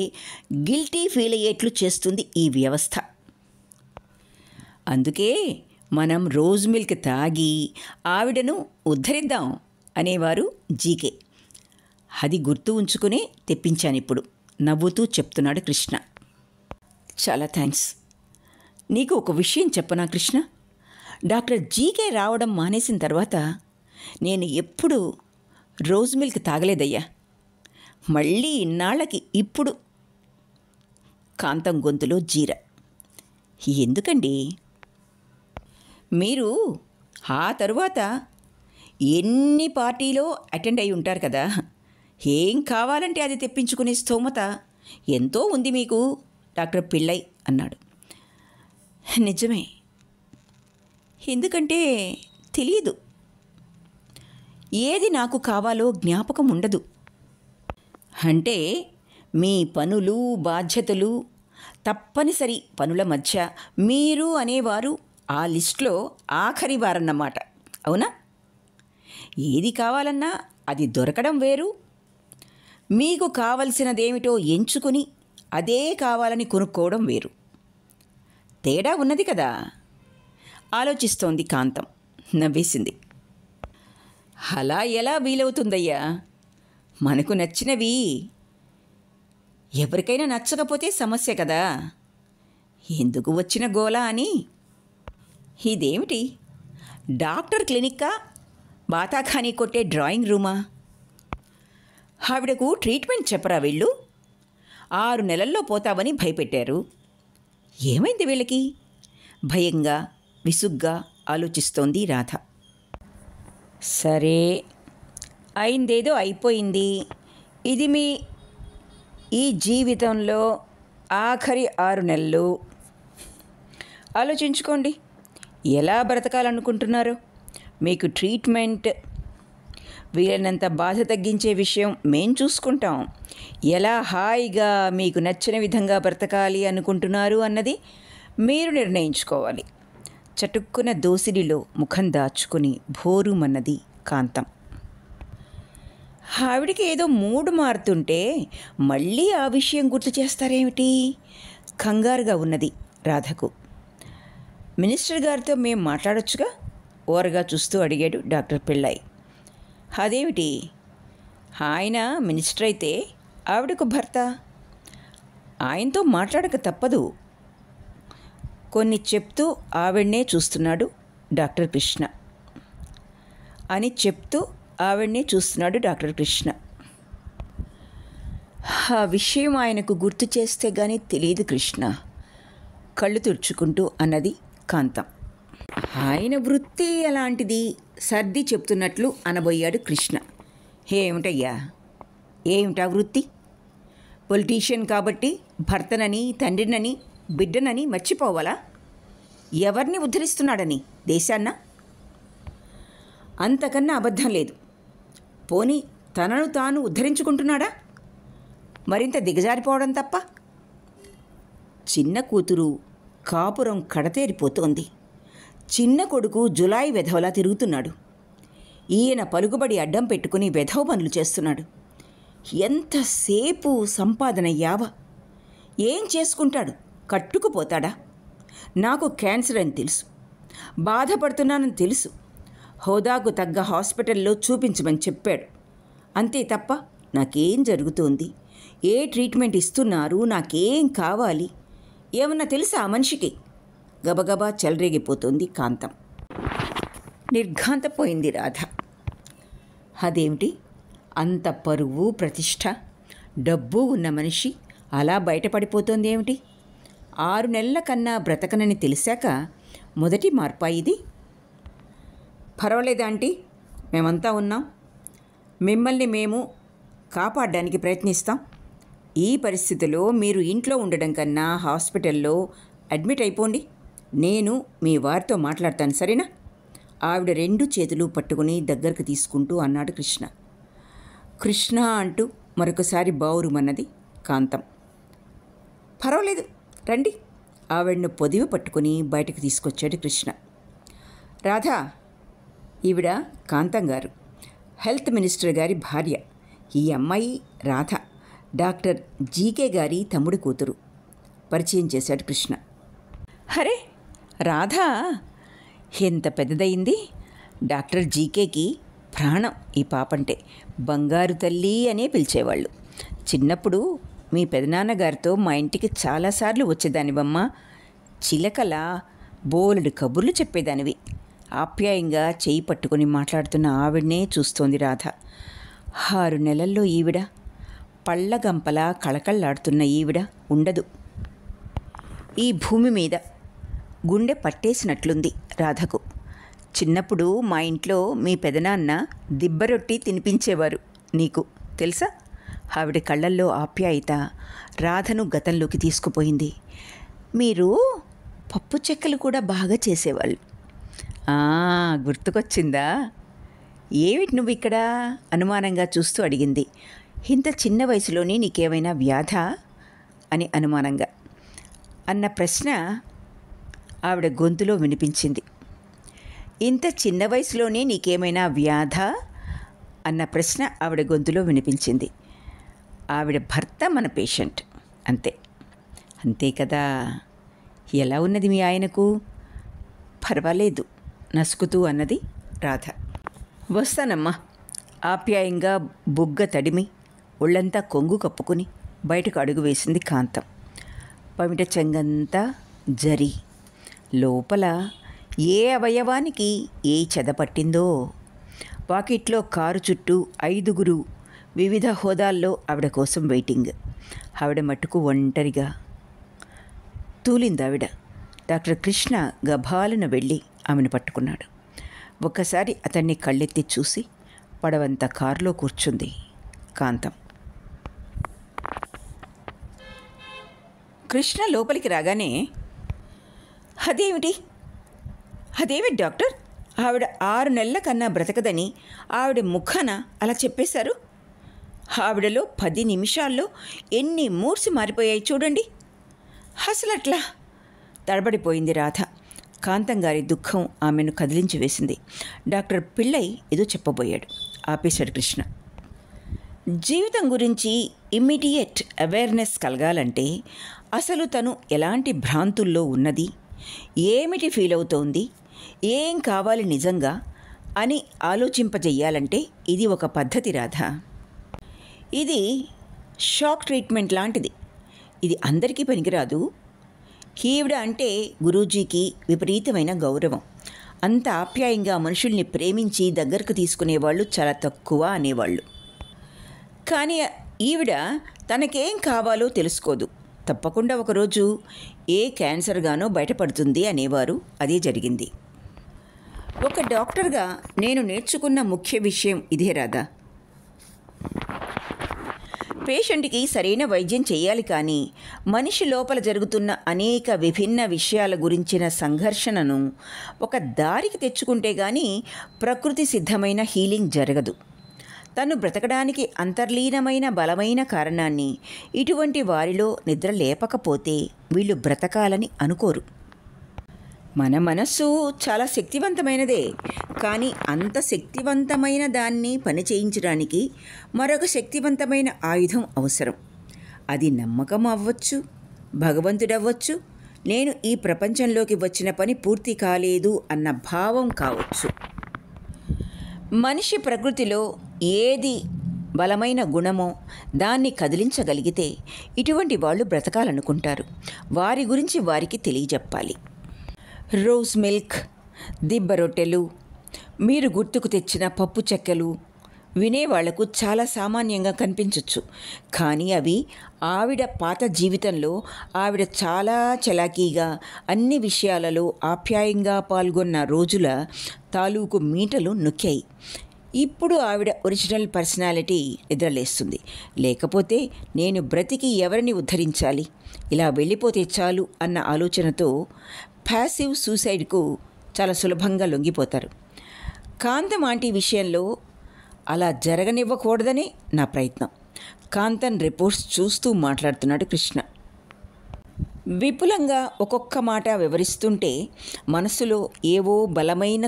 గిల్టీ ఫీల్ అయ్యేట్లు చేస్తుంది ఈ వ్యవస్థ. అందుకే మనం రోజ్ మిల్క్ తాగి ఆవిడను ఉద్ధరిద్దాం అనేవారు జీకే. అది గుర్తు ఉంచుకునే తెప్పించానిప్పుడు నవ్వుతూ చెప్తున్నాడు కృష్ణ. చాలా థ్యాంక్స్. నీకు ఒక విషయం చెప్పనా కృష్ణ? డాక్టర్ జీకే రావడం మానేసిన తర్వాత నేను ఎప్పుడూ రోజ్ మిల్క్ తాగలేదయ్యా. మళ్ళీ ఇన్నాళ్ళకి ఇప్పుడు. కాంతం గొంతులో జీర. ఎందుకండి? మీరు ఆ తరువాత ఎన్ని పార్టీలో అటెండ్ అయి ఉంటారు కదా, ఏం కావాలంటే అది తెప్పించుకునే స్తోమత ఎంతో ఉంది మీకు డాక్టర్ పిళ్ళై అన్నాడు. నిజమే. ఎందుకంటే తెలియదు. ఏది నాకు కావాలో జ్ఞాపకం ఉండదు. అంటే మీ పనులు బాధ్యతలు తప్పనిసరి పనుల మధ్య మీరు అనేవారు ఆ లిస్టులో ఆఖరి వారన్నమాట. అవునా? ఏది కావాలన్నా అది దొరకడం వేరు, మీకు కావలసినదేమిటో ఎంచుకుని అదే కావాలని కొనుక్కోవడం వేరు. తేడా ఉన్నది కదా. ఆలోచిస్తోంది కాంతం. నవ్వేసింది. అలా ఎలా వీలవుతుందయ్యా? మనకు నచ్చినవి ఎవరికైనా నచ్చకపోతే సమస్య కదా. ఎందుకు వచ్చిన గోలా అని. ఇదేమిటి డాక్టర్ క్లినిక్కా, బాతాఖానీ కొట్టే డ్రాయింగ్ రూమా? ఆవిడకు ట్రీట్మెంట్ చెప్పరా వీళ్ళు? 6 నెలల్లో పోతావని భయపెట్టారు. ఏమైంది వీళ్ళకి? భయంగా విసుగ్గా ఆలోచిస్తోంది రాధ. సరే, అయిందేదో అయిపోయింది. ఇది మీ ఈ జీవితంలో ఆఖరి 6 నెలలు. ఆలోచించుకోండి, ఎలా బ్రతకాలనుకుంటున్నారో. మీకు ట్రీట్మెంట్, వీలైనంత బాధ తగ్గించే విషయం మేం చూసుకుంటాం. ఎలా హాయిగా మీకు నచ్చిన విధంగా బ్రతకాలి అనుకుంటున్నారు అన్నది మీరు నిర్ణయించుకోవాలి. చటుక్కున దోసిడిలో ముఖం దాచుకుని భోరుమన్నది కాంతం. ఆవిడికి ఏదో మూడు మారుతుంటే మళ్ళీ ఆ విషయం గుర్తు చేస్తారేమిటి? కంగారుగా ఉన్నది రాధకు. మినిస్టర్ గారితో మేం మాట్లాడొచ్చుగా? ఓరగా చూస్తూ అడిగాడు డాక్టర్ పిళ్ళై. అదేమిటి, ఆయన మినిస్టర్ అయితే ఆవిడకు భర్త, ఆయనతో మాట్లాడక తప్పదు. కొన్ని చెప్తూ ఆవిడనే చూస్తున్నాడు డాక్టర్ కృష్ణ. డాక్టర్ కృష్ణ. ఆ విషయం ఆయనకు గుర్తు చేస్తే గానీ తెలియదు కృష్ణ, కళ్ళు తుడుచుకుంటూ అన్నది కాంతం. ఆయన వృత్తి అలాంటిది సర్ది చెప్తున్నట్లు అనబోయాడు కృష్ణ. ఏమిటయ్యా, ఏమిటా వృత్తి? పొలిటీషియన్ కాబట్టి భర్తనని, తండ్రినని, బిడ్డనని మర్చిపోవాలా? ఎవరిని ఉద్ధరిస్తున్నాడని దేశాన్న? అంతకన్నా అబద్ధం లేదు. పోనీ తనను తాను ఉద్ధరించుకుంటున్నాడా? మరింత దిగజారిపోవడం తప్ప. చిన్న కూతురు కాపురం కడతేరిపోతోంది. చిన్న కొడుకు జులాయి వెధవలా తిరుగుతున్నాడు. ఈయన పలుకుబడి అడ్డం పెట్టుకుని వెధవ పనులు చేస్తున్నాడు. ఎంతసేపు సంపాదన యావ. ఏం చేసుకుంటాడు? కట్టుకుపోతాడా? నాకు క్యాన్సర్ అని తెలుసు, బాధపడుతున్నానని తెలుసు. హోదాకు తగ్గ హాస్పిటల్లో చూపించమని చెప్పాడు. అంతే తప్ప నాకేం జరుగుతోంది, ఏ ట్రీట్మెంట్ ఇస్తున్నారు, నాకేం కావాలి ఏమన్నా తెలుసా ఆ మనిషికి? గబగబా చెలరేగిపోతుంది కాంతం. నిర్ఘాంతపోయింది రాధ. అదేమిటి, అంత పరువు ప్రతిష్ట డబ్బు ఉన్న మనిషి అలా బయటపడిపోతుంది ఏమిటి? 6 నెలల కన్నా బ్రతకనని తెలిసాక మొదటి మార్పా ఇది? పర్వాలేదు ఆంటీ, మేమంతా ఉన్నాం. మిమ్మల్ని మేము కాపాడడానికి ప్రయత్నిస్తాం. ఈ పరిస్థితిలో మీరు ఇంట్లో ఉండడం కన్నా హాస్పిటల్లో అడ్మిట్ అయిపోండి. నేను మీ వారితో మాట్లాడతాను, సరేనా? ఆవిడ 2 చేతులు పట్టుకుని దగ్గరకు తీసుకుంటూ అన్నాడు కృష్ణ. కృష్ణ అంటూ మరొకసారి బావురుమన్నది కాంతం. పర్వాలేదు రండి. ఆవిడను పొదివి పట్టుకుని బయటకు తీసుకొచ్చాడు కృష్ణ. రాధా, ఈవిడ కాంతం గారు, హెల్త్ మినిస్టర్ గారి భార్య. ఈ అమ్మాయి రాధ, డాక్టర్ జీకే గారి తమ్ముడు కూతురు. పరిచయం చేశాడు కృష్ణ. అరే, రాధా ఎంత పెద్దదయింది! డాక్టర్ జీకేకి ప్రాణం ఈ పాపంటే. బంగారు తల్లి అనే పిలిచేవాళ్ళు. చిన్నప్పుడు మీ పెదనాన్నగారితో మా ఇంటికి చాలాసార్లు వచ్చేదానివమ్మా. చిలకలా బోలెడు కబుర్లు చెప్పేదానివి. ఆప్యాయంగా చేయి పట్టుకుని మాట్లాడుతున్న ఆవిడనే చూస్తోంది రాధ. 6 నెలల్లో ఈవిడ, పళ్ళగంపలా కళకళ్ళాడుతున్న ఈవిడ ఉండదు ఈ భూమి మీద. గుండె పట్టేసినట్లుంది రాధకు. చిన్నప్పుడు మా ఇంట్లో మీ పెదనాన్న దిబ్బరొట్టి తినిపించేవారు నీకు తెలుసా? ఆవిడ కళ్ళల్లో ఆప్యాయత రాధను గతంలోకి తీసుకుపోయింది. మీరు పప్పు చెక్కలు కూడా బాగా చేసేవాళ్ళు. గుర్తుకొచ్చిందా? ఏమిటి నువ్వు ఇక్కడ? అనుమానంగా చూస్తూ అడిగింది. ఇంత చిన్న వయసులోనే నీకేమైనా వ్యాధ అని అనుమానంగా అన్న ప్రశ్న ఆవిడ గొంతులో వినిపించింది. ఇంత చిన్న వయసులోనే నీకేమైనా వ్యాధ అన్న ప్రశ్న ఆవిడ గొంతులో వినిపించింది. ఆవిడ భర్త మన పేషెంట్, అంతే కదా. ఎలా ఉన్నది మీ ఆయనకు? పర్వాలేదు నసుకుతూ అన్నది రాధ. వస్తానమ్మా. ఆప్యాయంగా బుగ్గ తడిమి ఒళ్ళంతా కొంగు కప్పుకుని బయటకు అడుగు వేసింది కాంతం. పమిట చెంగంతా జరి. లోపల ఏ అవయవానికి ఏ చెద పట్టిందో. వాకిట్లో కారు చుట్టూ 5 వివిధ హోదాల్లో ఆవిడ కోసం వెయిటింగ్. ఆవిడ మట్టుకు ఒంటరిగా తూలిందావిడ. డాక్టర్ కృష్ణ గభాలున వెళ్ళి ఆమెను పట్టుకున్నాడు. ఒక్కసారి అతన్ని కళ్ళెత్తి చూసి పడవంత కారులో కూర్చుంది కాంతం. కృష్ణ లోపలికి రాగానే, అదేమిటి డాక్టర్, ఆవిడ 6 నెలల కన్నా బ్రతకదని ఆవిడ ముఖాన అలా చెప్పేశారు? ఆవిడలో 10 నిమిషాల్లో ఎన్ని మూడ్స్ మారిపోయాయి చూడండి. అసలు అట్లా తడబడిపోయింది రాధ. కాంతం గారి దుఃఖం ఆమెను కదిలించి వేసింది. డాక్టర్ పిళ్ళై ఏదో చెప్పబోయాడు. ఆపేశాడు కృష్ణ. జీవితం గురించి ఇమ్మీడియట్ అవేర్నెస్ కలగాలంటే అసలు తను ఎలాంటి భ్రాంతుల్లో ఉన్నది, ఏమిటి ఫీల్ అవుతోంది, ఏం కావాలి నిజంగా అని ఆలోచింపజెయ్యాలంటే ఇది ఒక పద్ధతి రాధ. ఇది షాక్ ట్రీట్మెంట్ లాంటిది. ఇది అందరికీ పనికిరాదు. ఈవిడ అంటే గురూజీకి విపరీతమైన గౌరవం. అంత ఆప్యాయంగా మనుషుల్ని ప్రేమించి దగ్గరకు తీసుకునేవాళ్ళు చాలా తక్కువ అనేవాళ్ళు. కానీ ఈవిడ తనకేం కావాలో తెలుసుకోదు. తప్పకుండా ఒకరోజు ఏ క్యాన్సర్గానో బయటపడుతుంది అనేవారు. అదే జరిగింది. ఒక డాక్టర్గా నేను నేర్చుకున్న ముఖ్య విషయం ఇదే రాదా. పేషెంట్కి సరైన వైద్యం చేయాలి, కానీ మనిషి లోపల జరుగుతున్న అనేక విభిన్న విషయాల గురించిన సంఘర్షణను ఒక దారికి తెచ్చుకుంటే కానీ ప్రకృతి సిద్ధమైన హీలింగ్ జరగదు. తను బ్రతకడానికి అంతర్లీనమైన బలమైన కారణాన్ని ఇటువంటి వారిలో నిద్ర లేపకపోతే వీళ్ళు బ్రతకాలని అనుకోరు. మన మనస్సు చాలా శక్తివంతమైనదే, కానీ అంత శక్తివంతమైన దాన్ని పని చేయించడానికి మరొక శక్తివంతమైన ఆయుధం అవసరం. అది నమ్మకం అవ్వచ్చు, భగవంతుడవ్వచ్చు, నేను ఈ ప్రపంచంలోకి వచ్చిన పని పూర్తి కాలేదు అన్న భావం కావచ్చు. మనిషి ప్రకృతిలో ఏది బలమైన గుణమో దాన్ని కదిలించగలిగితే ఇటువంటి వాళ్ళు బ్రతకాలనుకుంటారు. వారి గురించి వారికి తెలియజెప్పాలి. రోజ్ మిల్క్, దిబ్బ రొట్టెలు, మీరు గుర్తుకు తెచ్చిన పప్పు చెక్కలు వినేవాళ్లకు చాలా సామాన్యంగా కనిపించవచ్చు. కానీ అవి ఆవిడ పాత జీవితంలో ఆవిడ చాలా చలాకీగా అన్ని విషయాలలో ఆప్యాయంగా పాల్గొన్న రోజుల తాలూకు మీటలు నొక్కాయి. ఇప్పుడు ఆవిడ ఒరిజినల్ పర్సనాలిటీ నిద్రలేస్తుంది. లేకపోతే నేను బ్రతికి ఎవరిని ఉద్ధరించాలి, ఇలా వెళ్ళిపోతే చాలు అన్న ఆలోచనతో ప్యాసివ్ సూసైడ్కు చాలా సులభంగా లొంగిపోతారు. కాంతం ఆంటీ విషయంలో అలా జరగనివ్వకూడదనే నా ప్రయత్నం. కాంతం రిపోర్ట్స్ చూస్తూ మాట్లాడుతున్నాడు కృష్ణ. విపులంగా ఒక్కొక్క మాట వివరిస్తుంటే మనసులో ఏవో బలమైన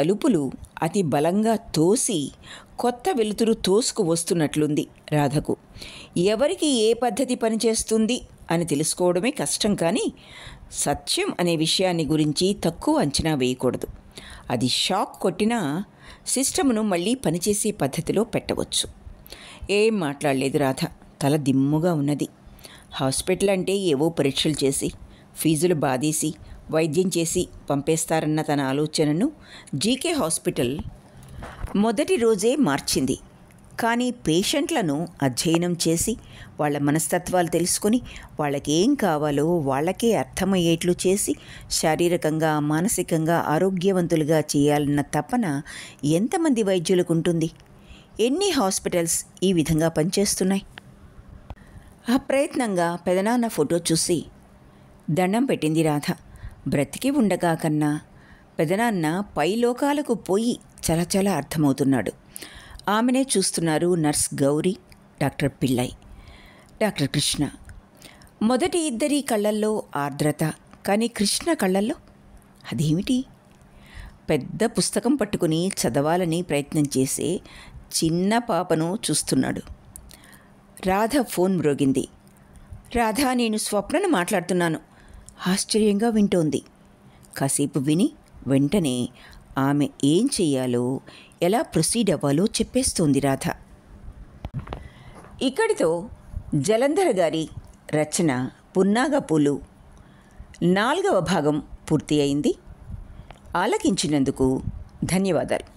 తలుపులు అతి బలంగా తోసి కొత్త వెలుతురు తోసుకు వస్తున్నట్లుంది రాధకు. ఎవరికి ఏ పద్ధతి పనిచేస్తుంది అని తెలుసుకోవడమే కష్టం, కానీ సత్యం అనే విషయాన్ని గురించి తక్కువ అంచనా వేయకూడదు. అది షాక్ కొట్టినా సిస్టమును మళ్ళీ పనిచేసే పద్ధతిలో పెట్టవచ్చు. ఏం మాట్లాడలేదు రాధ. తల దిమ్ముగా ఉన్నది. హాస్పిటల్ అంటే ఏవో పరీక్షలు చేసి ఫీజులు బాధేసి వైద్యం చేసి పంపేస్తారన్న తన ఆలోచనను జీకే హాస్పిటల్ మొదటి రోజే మార్చింది. కానీ పేషెంట్లను అధ్యయనం చేసి వాళ్ళ మనస్తత్వాలు తెలుసుకొని వాళ్ళకి ఏం కావాలో వాళ్ళకే అర్థమయ్యేట్లు చేసి శారీరకంగా మానసికంగా ఆరోగ్యవంతులుగా చేయాలన్న తపన ఎంతమంది వైద్యులకు ఉంటుంది? ఎన్ని హాస్పిటల్స్ ఈ విధంగా పనిచేస్తున్నాయి? అప్రయత్నంగా పెదనాన్న ఫోటో చూసి దండం పెట్టింది రాధ. బ్రతికి ఉండగా కన్నా పెదనాన్న పైలోకాలకు పోయి చలచల అర్థమవుతున్నాడు. ఆమెనే చూస్తున్నారు nurse Gauri, doctor Pillai, doctor Krishna. మొదటి ఇద్దరి కళ్ళల్లో ఆర్ద్రత, కానీ కృష్ణ కళ్ళల్లో అదేమిటి? పెద్ద పుస్తకం పట్టుకుని చదవాలని ప్రయత్నం చేసే చిన్న పాపను చూస్తున్నాడు. రాధ ఫోన్ మ్రోగింది. రాధ, నేను స్వప్నను మాట్లాడుతున్నాను. ఆశ్చర్యంగా వింటోంది. కాసేపు విని వెంటనే ఆమె ఏం చెయ్యాలో ఎలా ప్రొసీడ్ అవ్వాలో చెప్పేస్తోంది రాధ. ఇక్కడితో జలంధర్ గారి రచన పున్నాగ పూలు 4వ భాగం పూర్తి అయింది. ఆలకించినందుకు ధన్యవాదాలు.